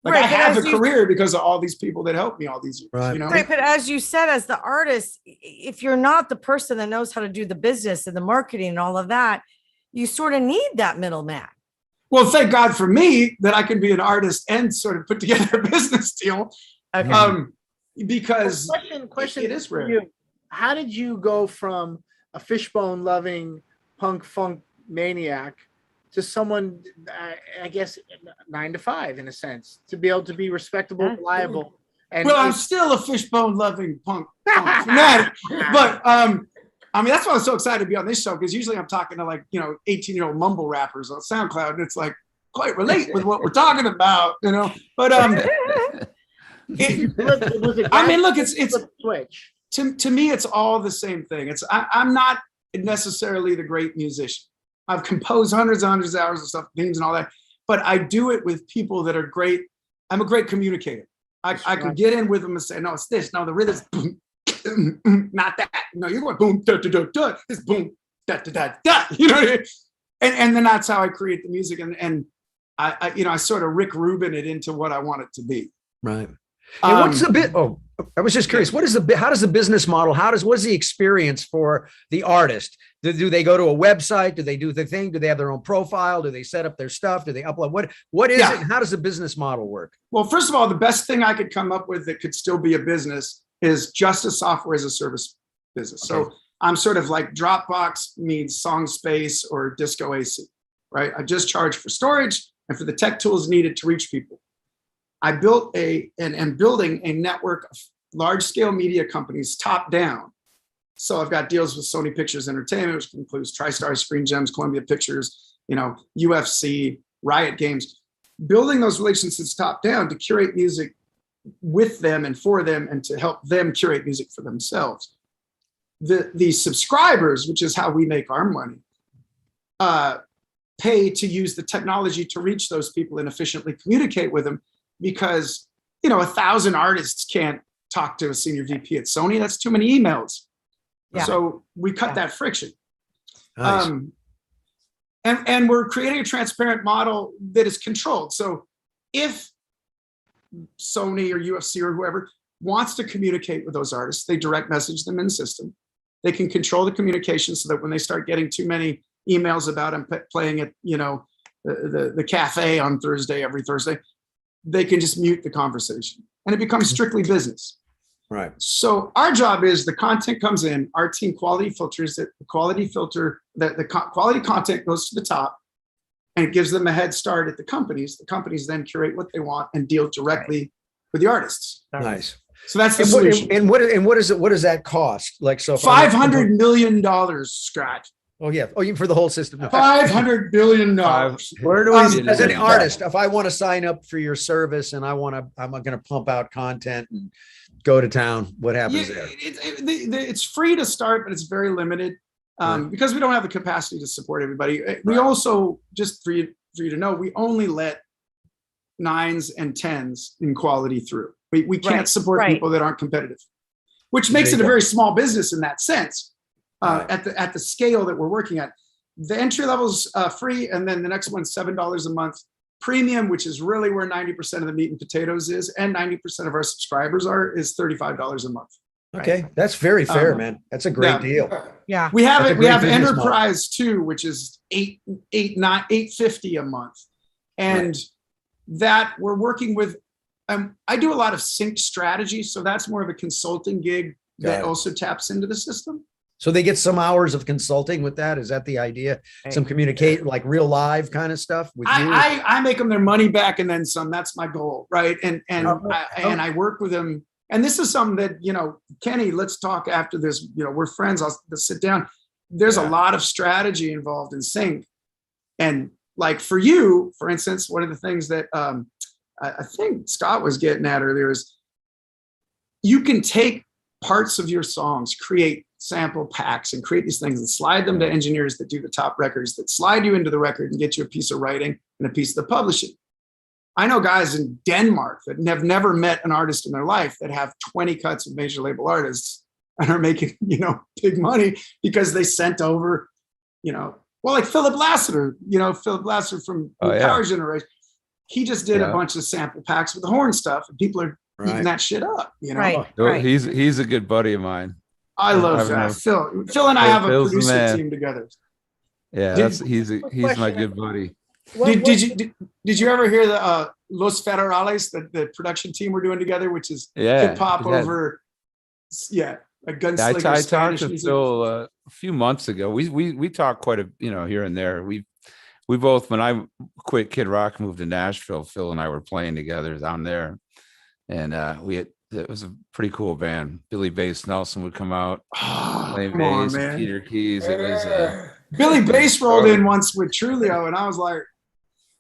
Like Right, I have a but as you- career because of all these people that helped me all these years. Right. You know? Right, but as you said, as the artist, if you're not the person that knows how to do the business and the marketing and all of that, you sort of need that middleman. Well, thank God for me that I can be an artist and sort of put together a business deal. Okay. Because question it is for rare. you. How did you go from a fishbone loving punk funk maniac to someone, I guess, 9 to 5 in a sense, to be able to be respectable, reliable? And Well, I'm still a fishbone loving punk fanatic. But I mean, that's why I'm so excited to be on this show, because usually I'm talking to like, 18-year-old mumble rappers on SoundCloud, and it's like quite relate with what we're talking about, But it's switch. To me, it's all the same thing. I'm not necessarily the great musician. I've composed hundreds and hundreds of hours of stuff, themes and all that, but I do it with people that are great. I'm a great communicator. I can get in with them and say, no, it's this. No, the rhythm's boom, not that. No, you're going boom, da, da, da, da. It's boom, da, da, da, da. You know what I mean? And then that's how I create the music. And I sort of Rick Rubin it into what I want it to be. Right. And what's the bit? Oh, I was just curious. What is how does the business model? What's the experience for the artist? Do they go to a website? Do they do the thing? Do they have their own profile? Do they set up their stuff? Do they upload? What is it? And how does the business model work? Well, first of all, the best thing I could come up with that could still be a business is just a software as a service business. Okay. So I'm sort of like Dropbox means SongSpace or Disco AC, right? I just charge for storage and for the tech tools needed to reach people. I built and building a network of large scale media companies top down So I've got deals with Sony Pictures Entertainment, which includes TriStar, Screen Gems, Columbia Pictures, UFC, Riot Games, building those relationships top down to curate music with them and for them and to help them curate music for themselves. The subscribers, which is how we make our money, pay to use the technology to reach those people and efficiently communicate with them, because 1,000 artists can't talk to a senior VP at Sony. That's too many emails. Yeah. So we cut that friction. Nice. And we're creating a transparent model that is controlled. So if Sony or UFC or whoever wants to communicate with those artists, they direct message them in the system. They can control the communication so that when they start getting too many emails about them playing at the cafe on every Thursday, they can just mute the conversation and it becomes strictly business. Right. So our job is the content comes in, our team quality filters it, the quality content goes to the top and it gives them a head start at the companies. The companies then curate what they want and deal directly with the artists. Nice. So that's the solution. And what is it? What does that cost? Like, so $500 million, Scott. Oh yeah. Oh, even for the whole system. $500 billion. Where do we, as an artist, if I want to sign up for your service and I'm going to pump out content and go to town, what happens there? It's free to start, but it's very limited because we don't have the capacity to support everybody. We also, just for you to know, we only let 9s and 10s in quality through. We can't support people that aren't competitive, which makes it a very small business in that sense. At the scale that we're working at, the entry level's free, and then the next one's $7 a month. Premium, which is really where 90% of the meat and potatoes is, and 90% of our subscribers is $35 a month. Okay, that's very fair, man. That's a great deal. Yeah, we have it. We have Enterprise too, which is $850 a month, and that we're working with. I do a lot of sync strategy, so that's more of a consulting gig that also taps into the system. So they get some hours of consulting with that. Is that the idea? Some communicate, like real live kind of stuff with you? I make them their money back and then some. That's my goal, right? And I work with them. And this is something that, Kenny, let's talk after this. We're friends. Let's sit down. There's a lot of strategy involved in sync. And like for you, for instance, one of the things that I think Scott was getting at earlier is you can take parts of your songs, create sample packs and create these things and slide them to engineers that do the top records that slide you into the record and get you a piece of writing and a piece of the publishing. I know guys in Denmark that have never met an artist in their life that have 20 cuts of major label artists and are making, big money because they sent over, like Philip Lassiter, from Power Generation. He just did a bunch of sample packs with the horn stuff and people are eating that shit up, Right. He's a good buddy of mine. I love that. Phil and I have a producer team together. Yeah, he's my good buddy. Did you ever hear the Los Federales, the production team we're doing together, which is hip hop over a gunslinger. I talked to Phil a few months ago. We talked quite here and there. We both, when I quit Kid Rock, moved to Nashville, Phil and I were playing together down there, and it was a pretty cool band. Billy Bass Nelson would come out, play bass, Peter Keys. It was Billy Bass rolled in once with Trulio, and I was like,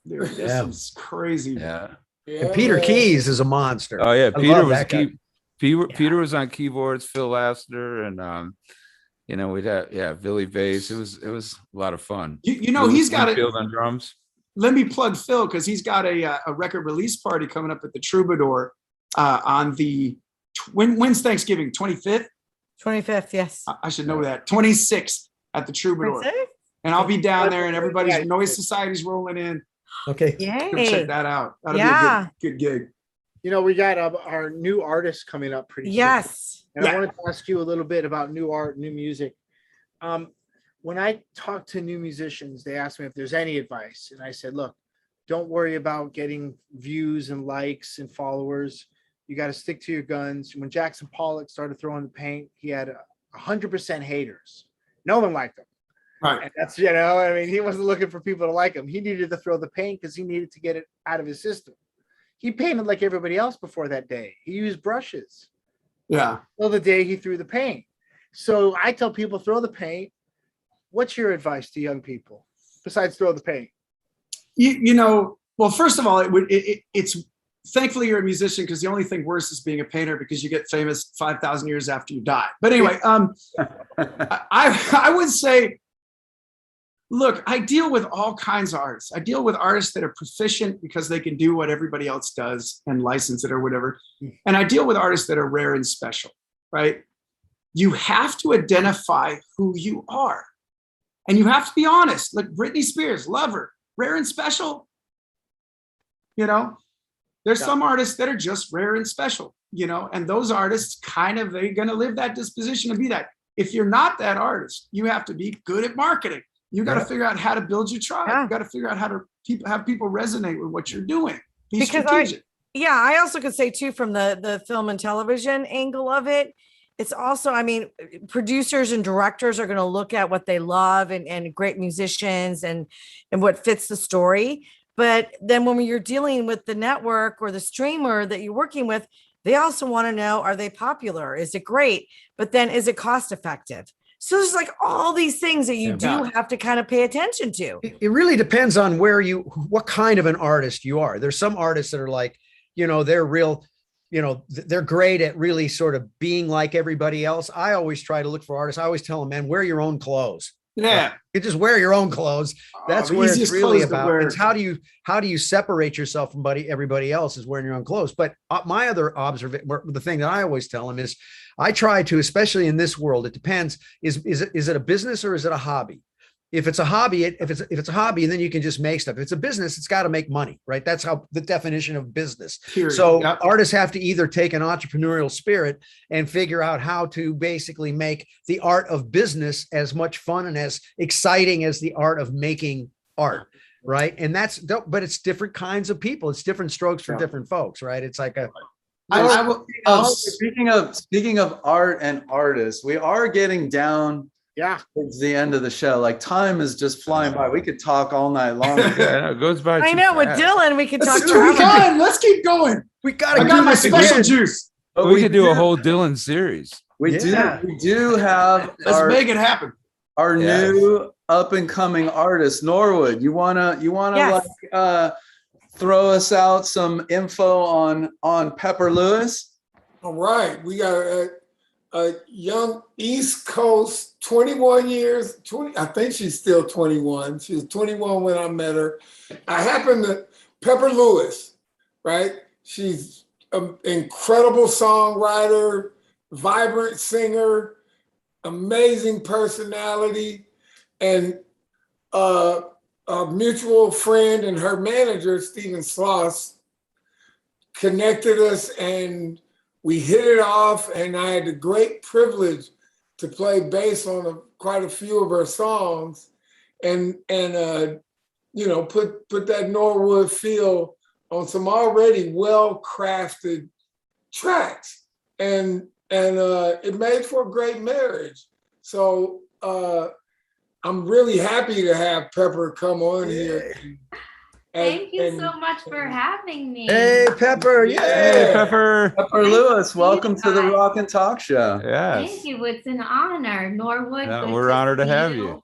dude, this is crazy. Yeah. And Peter Keys is a monster. Oh yeah, Peter was on keyboards, Phil Lassiter, and we'd have Billy Bass. It was a lot of fun. He's got Field on drums. Let me plug Phil because he's got a record release party coming up at the Troubadour on the when's Thanksgiving? 25th? 25th, yes. I should know that. 26th at the Troubadour. 26th? And I'll be down there and everybody's Noise Society's rolling in. Okay. Yay. Go check that out. That'll be a good gig. We got our new artist coming up pretty soon. Yes. And I wanted to ask you a little bit about new art, new music. When I talk to new musicians, they ask me if there's any advice. And I said, look, don't worry about getting views and likes and followers. You got to stick to your guns. When Jackson Pollock started throwing the paint, he had 100% haters. No one liked him. Right. And that's, he wasn't looking for people to like him. He needed to throw the paint because he needed to get it out of his system. He painted like everybody else before that day. He used brushes. Yeah. Till the day he threw the paint. So I tell people, throw the paint. What's your advice to young people besides throw the paint? Well, first of all, it's thankfully you're a musician, because the only thing worse is being a painter, because you get famous 5,000 years after you die. But anyway, I would say, look, I deal with all kinds of artists. I deal with artists that are proficient because they can do what everybody else does and license it or whatever. And I deal with artists that are rare and special, right? You have to identify who you are. And you have to be honest. Like Britney Spears, love her, rare and special. There's some artists that are just rare and special, and those artists they're going to live that disposition to be that. If you're not that artist, you have to be good at marketing. You got to figure out how to build your tribe. You got to figure out how to have people resonate with what you're doing. Be strategic. I also could say too, from the film and television angle of it, it's also, producers and directors are going to look at what they love and great musicians and what fits the story. But then when you're dealing with the network or the streamer that you're working with, they also want to know, are they popular? Is it great? But then is it cost effective? So there's like all these things that you do have to kind of pay attention to. It really depends on what kind of an artist you are. There's some artists that are like, they're real, they're great at really sort of being like everybody else. I always try to look for artists. I always tell them, man, wear your own clothes. Yeah. You just wear your own clothes. That's where it's really about. It's how do you separate yourself from everybody else is wearing your own clothes. But my other observation, the thing that I always tell them is I try to, especially in this world, it depends. Is it a business or is it a hobby? If it's a hobby, if it's a hobby, then you can just make stuff. If it's a business, it's got to make money, right? That's how the definition of business. Period. So artists have to either take an entrepreneurial spirit and figure out how to basically make the art of business as much fun and as exciting as the art of making art, right? And but it's different kinds of people. It's different strokes for different folks, right? It's like speaking of art and artists, we are getting down towards the end of the show. Like time is just flying by. We could talk all night long. It goes by. I know with Dylan, we could talk. Let's keep going. We got my special juice. But we could do a whole Dylan series. We do have. Let's make it happen. Our new up and coming artist, Norwood. You wanna throw us out some info on Pepper Lewis? All right, we got a young East Coast, 21 years, I think she's still 21. She was 21 when I met her. Pepper Lewis, right? She's an incredible songwriter, vibrant singer, amazing personality, and a mutual friend and her manager, Stephen Sloss, connected us and we hit it off, and I had the great privilege to play bass on quite a few of her songs, and put that Norwood feel on some already well-crafted tracks, and it made for a great marriage. So I'm really happy to have Pepper come on here. Thank you so much for having me. Hey, Pepper. Hey, Pepper. Pepper Lewis, welcome to the Rock and Talk Show. Yes. Thank you. It's an honor. Norwood. We're honored to have you.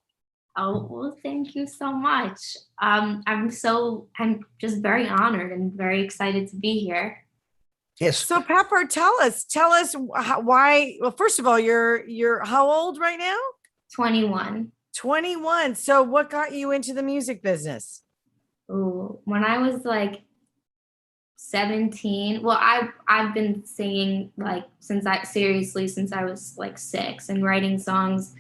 Oh, well, thank you so much. I'm just very honored and very excited to be here. Yes. So Pepper, tell us why. Well, first of all, you're how old right now? 21. 21. So what got you into the music business? Ooh, when I was like 17, well, I've been singing since I was like 6 and writing songs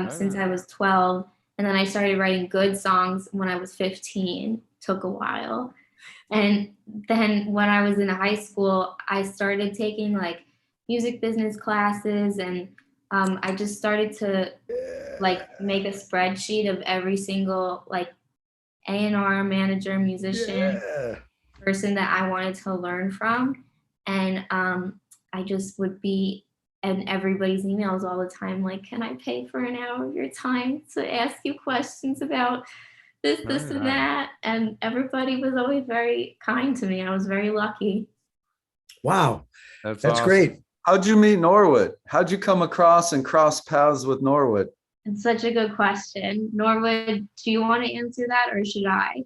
since I was 12. And then I started writing good songs when I was 15. Took a while. And then when I was in high school, I started taking like music business classes, and I just started to make a spreadsheet of every single A&R manager, musician, person that I wanted to learn from. And I just would be in everybody's emails all the time, like, can I pay for an hour of your time to ask you questions about this, and that? And everybody was always very kind to me. I was very lucky. Wow. That's awesome. great. How'd you meet Norwood? How'd you come across and cross paths with Norwood? It's such a good question. Norwood, do you want to answer that or should I?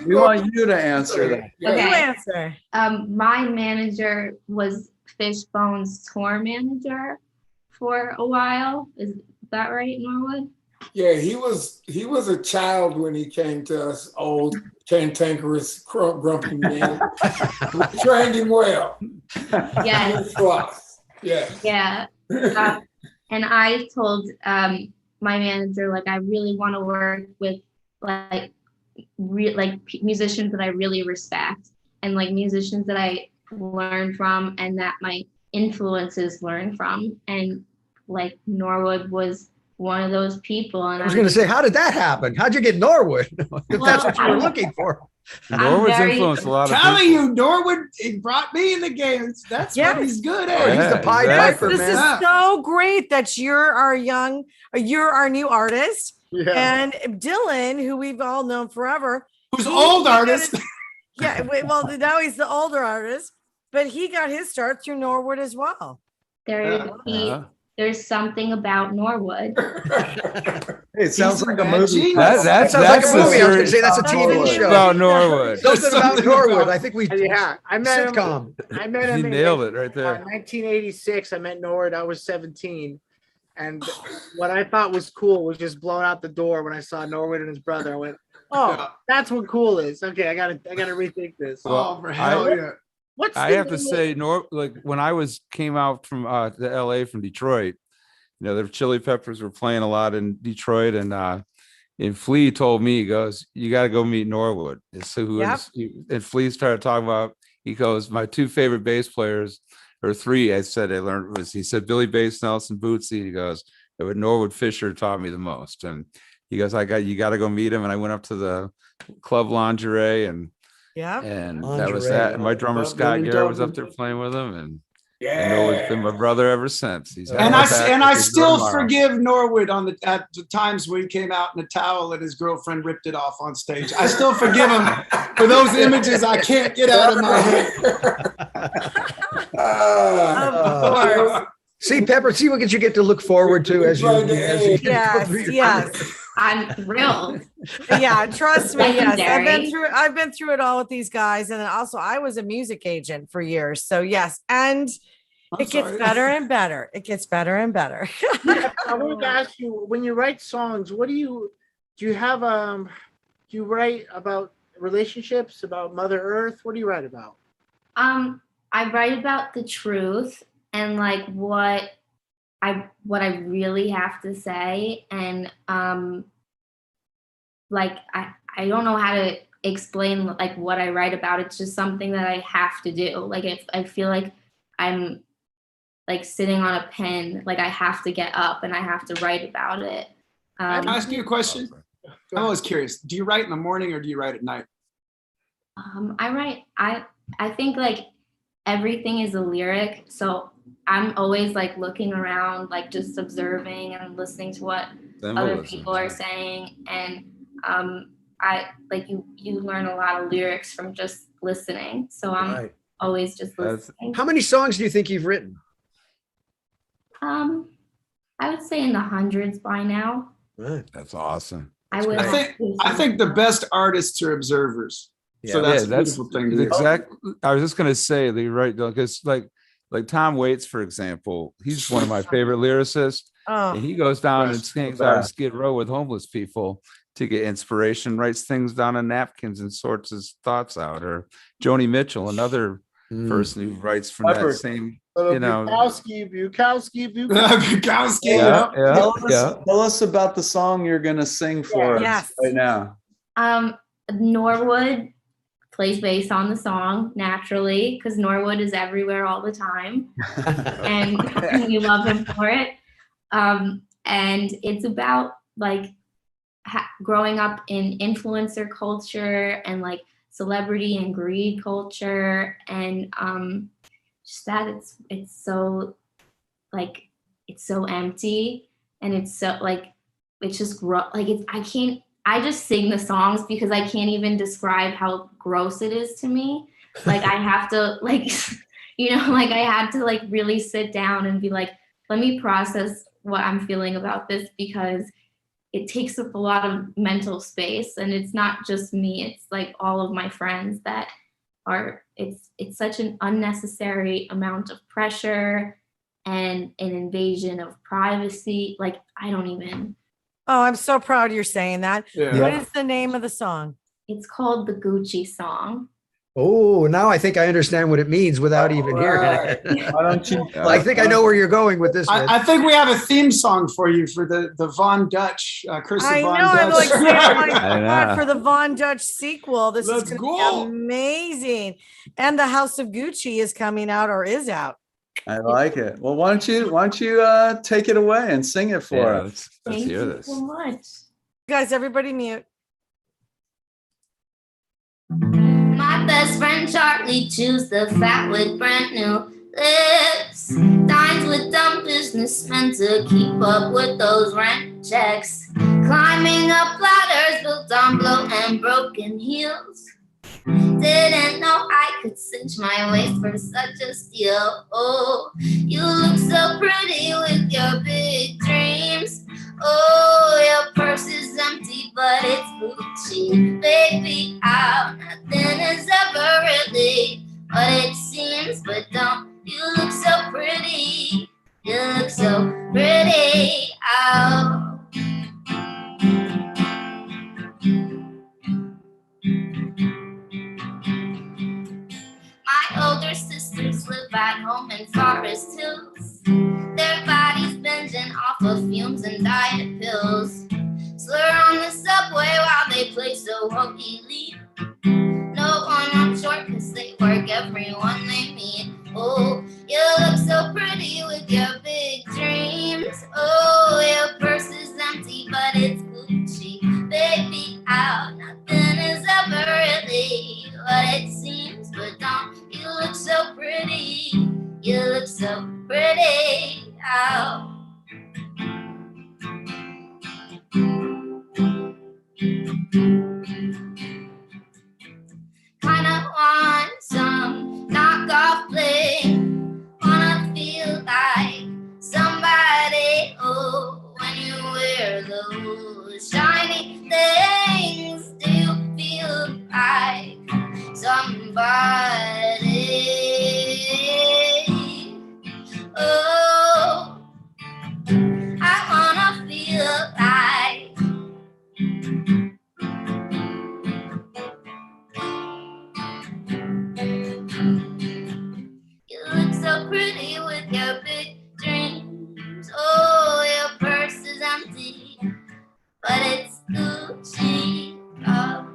We want you to answer that. You answer. My manager was Fishbone's tour manager for a while. Is that right, Norwood? Yeah, he was a child when he came to us, old, cantankerous, grumpy man. We trained him well. Yes. Yeah. And I told my manager, like, I really want to work with like musicians that I really respect and like musicians that I learn from and that my influences learn from. And like Norwood was one of those people. And I was going to say, how did that happen? How'd you get Norwood? If that's what you were looking for. Norwood's influenced a lot of people. Telling you, Norwood, he brought me in the game. That's what he's good at. He's the Pied Piper, man. This is so great that you're our new artist. Yeah. And Dylan, who we've all known forever. Who's old artist. Well, now he's the older artist, but he got his start through Norwood as well. There's something about Norwood. Hey, it sounds like a movie. That sounds like a movie. I was going to say that's a TV show. About Norwood. Something about Norwood. I think we. Yeah, I met sitcom. him. I met him. He nailed it right there. 1986. I met Norwood. I was 17, and what I thought was cool was just blown out the door when I saw Norwood and his brother. I went, "Oh, that's what cool is." Okay, I gotta rethink this. Oh, for hell yeah. I have to say, like when I came out from the LA from Detroit, the Chili Peppers were playing a lot in Detroit, and Flea told me, he goes, "You got to go meet Norwood." And Flea started talking about, he goes, "My two favorite bass players, or three," I said I learned was, he said Billy Bass Nelson Bootsy. He goes, "But Norwood Fisher taught me the most," and he goes, "You got to go meet him." And I went up to the Club Lingerie and. Yeah, and that was that. And my drummer Scott Garrett was up there playing with him, and Norwood's been my brother ever since. I still forgive Norwood at the times when he came out in a towel and his girlfriend ripped it off on stage. I still forgive him for those images I can't get out of my head. See, Pepper, see what you get to look forward to as you yes. I'm thrilled. Yeah, trust me. Yes, I've been through it all with these guys, and then also I was a music agent for years. So yes, and it gets better and better. It gets better and better. I wanted to ask you, when you write songs, what do you write about relationships, about Mother Earth? What do you write about? I write about the truth and like what I really have to say, and like I don't know how to explain like what I write about. It's just something that I have to do. Like if I feel like I'm like sitting on a pen, like I have to get up and I have to write about it. Can I ask you a question? I'm always curious. Do you write in the morning or do you write at night? I think like everything is a lyric, so I'm always like looking around, like just observing and listening to what other people are saying. And I like you learn a lot of lyrics from just listening. So I'm always just listening. How many songs do you think you've written? I would say in the hundreds by now. That's awesome. I think the best artists are observers. Yeah, so that's a beautiful thing to do. Exactly. I was just gonna say that you're right, because like Tom Waits, for example, he's one of my favorite lyricists. And he goes down and sings out on Skid Row with homeless people to get inspiration, writes things down on napkins and sorts his thoughts out. Or Joni Mitchell, another person who writes from that same, Bukowski. Tell us about the song you're gonna sing for us right now. Norwood plays bass on the song naturally, because Norwood is everywhere all the time, and we love him for it. And it's about like growing up in influencer culture and like celebrity and greed culture, and just that it's so like it's so empty, and it's so like it's just I just sing the songs because I can't even describe how gross it is to me. Like I have to like you know, like I had to like really sit down and be like, let me process what I'm feeling about this, because it takes up a lot of mental space, and it's not just me, it's like all of my friends that are, it's such an unnecessary amount of pressure and an invasion of privacy. Like, I don't even. Oh, I'm so proud you're saying that. Yeah. What is the name of the song? It's called the Gucci song. Oh, now I think I understand what it means without even hearing it. Why don't you? I think I know where you're going with this. I think we have a theme song for you for the Von Dutch, Chris I Von know. I'm like, Dutch. saying, oh my I God, know. for the Von Dutch sequel. This Let's is going to go. be amazing. And the House of Gucci is coming out or is out. I like it. Well, why don't you take it away and sing it for Yeah, us? let's Thank hear you this. so much. Guys, everybody mute. My best friend Charlie chews the fat with brand new lips. Dines with dumb businessmen to keep up with those rent checks. Climbing up ladders built on blow and broken heels. Didn't know I could cinch my waist for such a steal. Oh, you look so pretty with your big dreams. Oh, your purse is empty, but it's Gucci. Baby, out, nothing is ever really what it seems. But don't you look so pretty? You look so pretty out. My older sisters live at home in Forest Hills. Their bodies binging off of fumes and diet pills. Slur on the subway while they play so elite. No one on short cause they work everyone they meet. Oh, you look so pretty with your big dreams. Oh, your purse is empty but it's Gucci. Baby, out, nothing is ever really what it seems. But don't you look so pretty? You look so pretty out. Kinda want some knockoff bling. Wanna feel like somebody. Oh, when you wear those shiny things, do you feel like somebody? Oh, I wanna feel like you look so pretty with your big dreams. Oh, your purse is empty, but it's Gucci. Oh,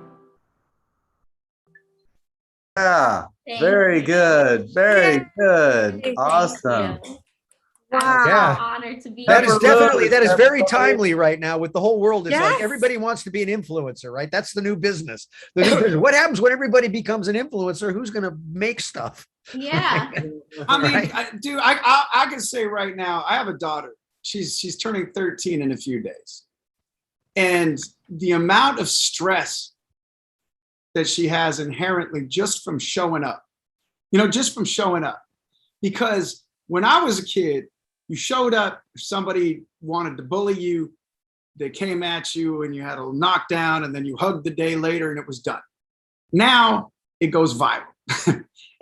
Yeah, thank very you. good. Very good. Thank Awesome. you. Wow. I'm Yeah. so honored to be That here. is definitely, that is very Everybody- timely right now with the whole world. It's like Yes. everybody wants to be an influencer, right? That's the new business. The new business. What happens when everybody becomes an influencer? Who's going to make stuff? Yeah. I mean, Right. I can say right now, I have a daughter. She's turning 13 in a few days. And the amount of stress that she has inherently just from showing up, just from showing up. Because when I was a kid, you showed up, if somebody wanted to bully you, they came at you and you had a knockdown and then you hugged the day later and it was done. Now it goes viral.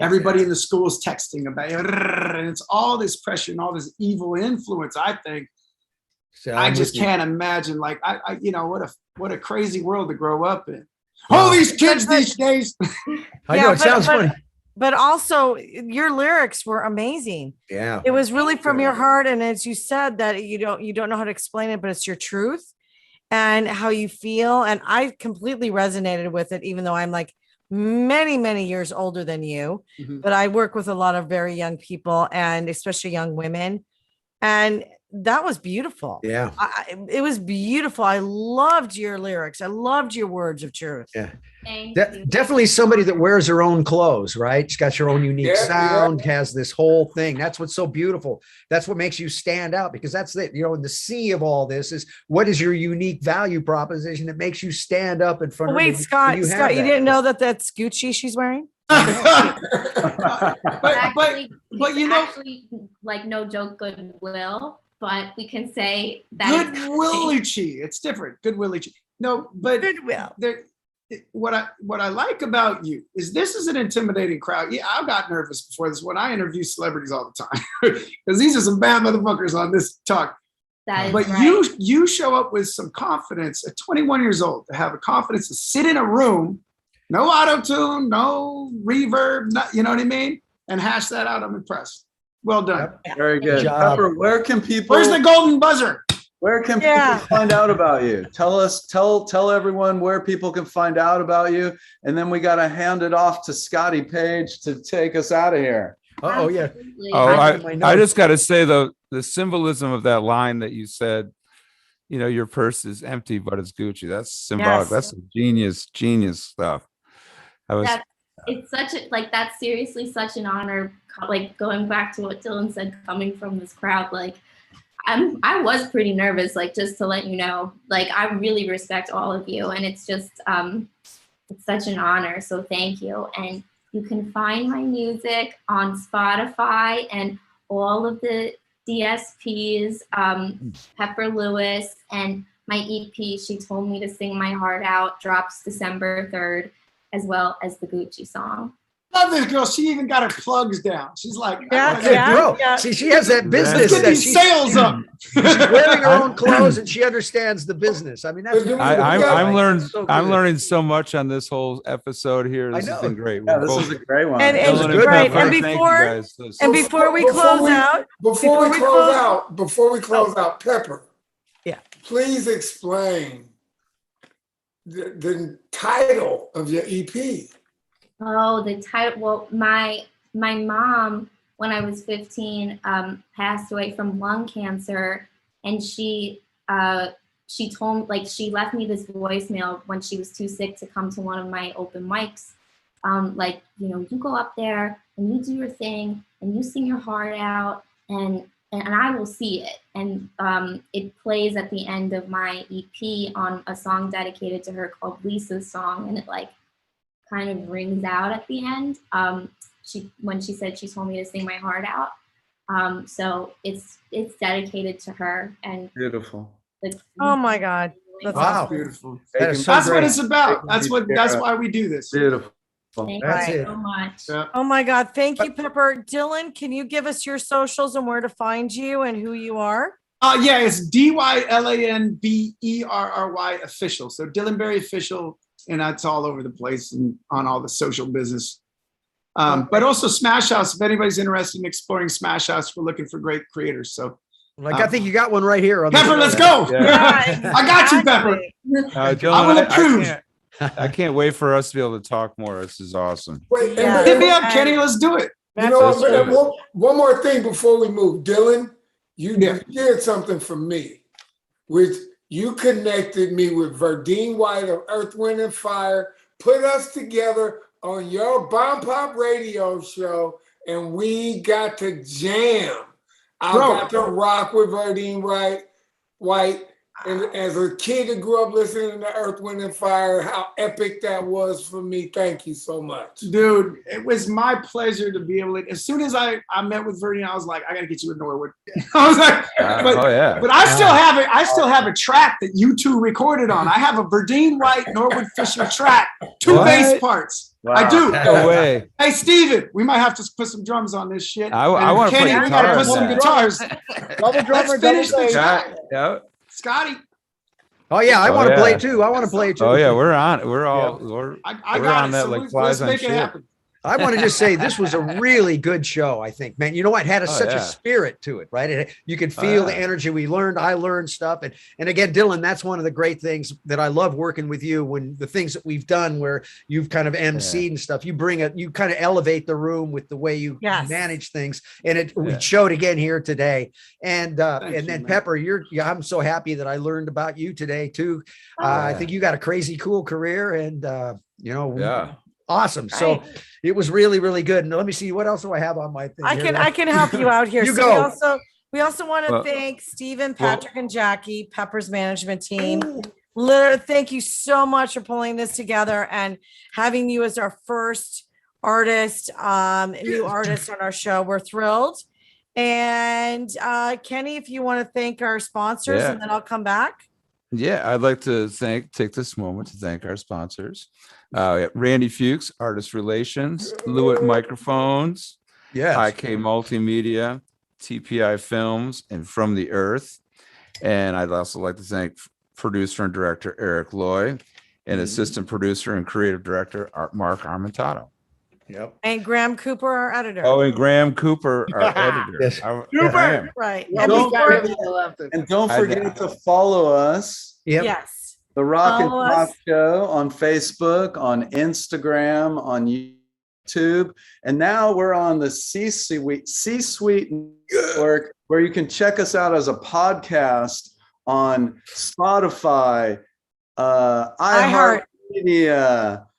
Everybody in the school is texting about it, and it's all this pressure and all this evil influence. I think So I I'm just with you. can't imagine. Like what a crazy world to grow up in. Oh, these kids these days. I know, it sounds funny. But also your lyrics were amazing. Yeah. It was really from your heart. And as you said that you don't know how to explain it, but it's your truth and how you feel. And I completely resonated with it, even though I'm like many, many years older than you, but I work with a lot of very young people and especially young women. And that was beautiful. Yeah. It was beautiful. I loved your lyrics. I loved your words of truth. Yeah. Thank you. Definitely somebody that wears her own clothes, right? She's got your own unique sound, has this whole thing. That's what's so beautiful. That's what makes you stand out, because that's it. In the sea of all this is what is your unique value proposition that makes you stand up in front of Wait, you. Scott, you didn't know that that's Gucci she's wearing? But you know, actually, like, no joke, goodwill. But we can say that Goodwillichi. It's different. Goodwillichi. No, but Goodwill. What I like about you is this is an intimidating crowd. Yeah, I got nervous before this when I interview celebrities all the time because these are some bad motherfuckers on this talk. But right. you show up with some confidence at 21 years old to have a confidence to sit in a room, no auto-tune, no reverb, you know what I mean? And hash that out. I'm impressed. Well done. Yep. Very good. Pepper, where can people? Where's the golden buzzer? Where can people find out about you? Tell everyone where people can find out about you. And then we got to hand it off to Scotty Page to take us out of here. Oh, yeah. Oh, I just got to say, though, the symbolism of that line that you said, you know, your purse is empty, but it's Gucci. That's symbolic. Yes. That's genius stuff. It's such a, like, that's seriously such an honor. Like, going back to what Dylan said, coming from this crowd, like, I was pretty nervous, like, just to let you know, like, I really respect all of you, and it's just, it's such an honor. So thank you. And you can find my music on Spotify and all of the DSPs, Pepper Lewis, and my EP, She Told Me to Sing My Heart Out, drops December 3rd, as well as the Gucci song. Love this girl. She even got her plugs down. She's like, yeah. See, she has that business. Let's get these sales up. She's wearing her own clothes and she understands the business. I mean, that's I'm learning so much on this whole episode here. This has been great. Yeah, this is a great one. And before we close out, Pepper. Yeah. Please explain the title of your EP. Oh, the title. Well, my mom, when I was 15, passed away from lung cancer, and she told, like, she left me this voicemail when she was too sick to come to one of my open mics. Like, you know, you go up there and you do your thing and you sing your heart out, and I will see it. And it plays at the end of my EP on a song dedicated to her called Lisa's Song, and it, like, kind of rings out at the end. When she said she told me to sing my heart out. So it's dedicated to her. And beautiful. Oh my God. That's awesome. Beautiful. That's what it's about. That's why we do this. Beautiful. Thank you so much. Yeah. Oh my God. Thank you, Pepper. Dylan, can you give us your socials and where to find you and who you are? Yeah, it's DYLANBERRY official. So Dylan Berry official. And that's all over the place and on all the social business. But also Smash House, if anybody's interested in exploring Smash House, we're looking for great creators. So I think you got one right here. Pepper, let's go. Yeah. Exactly. I got you, Pepper. Dylan, I will approve. I can't wait for us to be able to talk more. This is awesome. Wait, hit me up, Kenny. Let's do it. You know, one more thing before we move. Dylan, you did something for me, which you connected me with Verdine White of Earth, Wind and Fire, put us together on your Bomb Pop radio show, and we got to jam. I got to rock with Verdine White. And as a kid that grew up listening to Earth, Wind and Fire, how epic that was for me. Thank you so much. Dude, it was my pleasure to be able to, as soon as I met with Verdine, I was like, I got to get you in Norwood. I was like, but I still have a track that you two recorded on. I have a Verdine White, Norwood Fisher track, two bass parts. Wow. I do. No way. Hey, Steven, we might have to put some drums on this shit. I want to play guitars. We got to put some guitars. Double drummer, Let's finish the track. Yeah. Scotty. Oh yeah, I want to play too. I want to play too. Oh yeah, we're on. We're all we're on that, like flies on shit. I want to just say this was a really good show. I think, man, you know what, had such a spirit to it, right? You could feel the energy. I learned stuff, and again, Dylan, that's one of the great things that I love working with you. When the things that we've done, where you've kind of emceed and stuff, you kind of elevate the room with the way you manage things, and we showed again here today. And then Pepper, I'm so happy that I learned about you today too. I think you got a crazy cool career, and awesome. So it was really, really good. And let me see, what else do I have on my thing? I can help you out here. You go. We also want to thank Stephen, Patrick, and Jackie, Pepper's management team. Literally, thank you so much for pulling this together and having you as our first artist, new artist on our show. We're thrilled. And Kenny, if you want to thank our sponsors, and then I'll come back. Yeah, I'd like to take this moment to thank our sponsors. Randy Fuchs, Artist Relations, Lewitt Microphones, IK Multimedia, TPI Films, and From the Earth. And I'd also like to thank producer and director Eric Loy and assistant producer and creative director Mark Armentato. Yep. And Graham Cooper, our editor. Oh, and Graham Cooper, our editor. Yes. Cooper. Right. And don't forget to follow us. Yep. Yes. The Rock and Talk Show on Facebook, on Instagram, on YouTube. And now we're on the C-Suite Network, where you can check us out as a podcast on Spotify, iHeartMedia,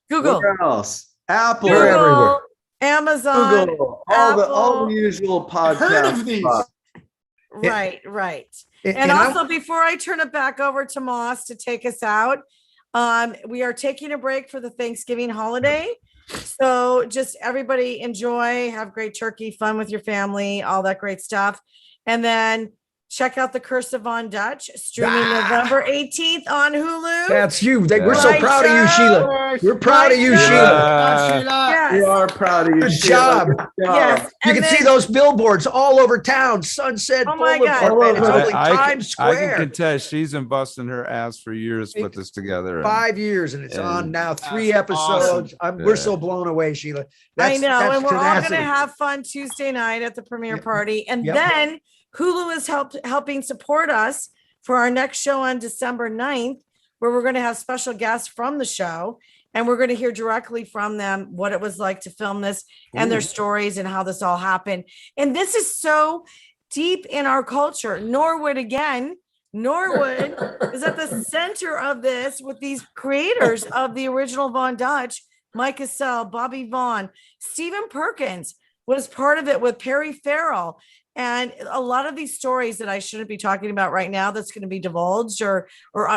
Google. Where else? Apple, Google, everywhere. Amazon, Google, Apple. all the usual podcasts. Heard of these. Right. And also, before I turn it back over to Moss to take us out, we are taking a break for the Thanksgiving holiday. So just everybody enjoy, have great turkey, fun with your family, all that great stuff. And then check out The Curse of Von Dutch, streaming November 18th on Hulu. That's you. We're so proud of you, Sheila. We're proud of you, Sheila. Yes. We are proud of you. Good job. Yes. You can see those billboards all over town. Sunset Boulevard. It's only Times Square. I can contest. She's been busting her ass for years to put this together. 5 years, and it's on now. 3 episodes. Awesome. We're so blown away, Sheila. I know. And we're all tenacity. going to have fun Tuesday night at the premiere party. And then Hulu is helping support us for our next show on December 9th, where we're going to have special guests from the show. And we're going to hear directly from them what it was like to film this and their stories and how this all happened. And this is so deep in our culture. Norwood is at the center of this with these creators of the original Von Dutch, Mike Cassell, Bobby Vaughn, Stephen Perkins was part of it with Perry Farrell. And a lot of these stories that I shouldn't be talking about right now, that's going to be divulged or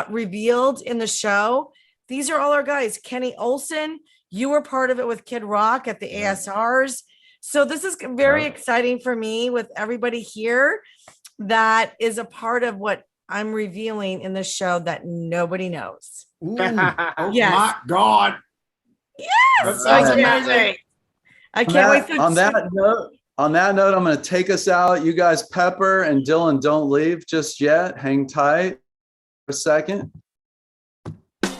revealed in the show. These are all our guys. Kenny Olson, you were part of it with Kid Rock at the ASRs. So this is very exciting for me with everybody here that is a part of what I'm revealing in this show that nobody knows. Oh Yes. my God. Yes. I can't wait to on that note, I'm going to take us out. You guys, Pepper and Dylan, don't leave just yet. Hang tight for a second.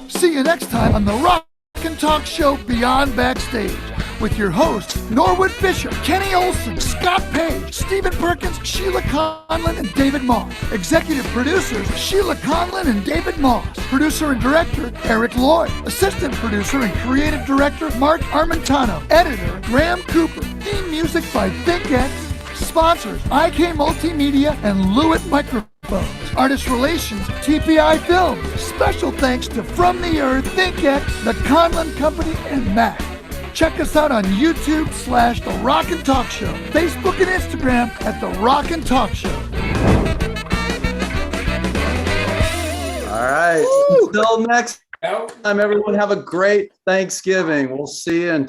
See you next time on the Rock and Talk Show Beyond Backstage with your hosts, Norwood Fisher, Kenny Olson, Scott Page, Stephen Perkins, Sheila Conlon, and David Moss. Executive producers, Sheila Conlon and David Moss. Producer and director, Eric Lloyd. Assistant producer and creative director, Mark Armentano. Editor, Graham Cooper. Theme music by ThinkX. Sponsors, IK Multimedia and Lewitt Microphones. Artist Relations, TPI Films. Special thanks to From the Earth, ThinkX, The Conlon Company, and Mac. Check us out on YouTube / The Rock and Talk Show. Facebook and Instagram at The Rock and Talk Show. All right. Until next time, everyone, have a great Thanksgiving. We'll see you in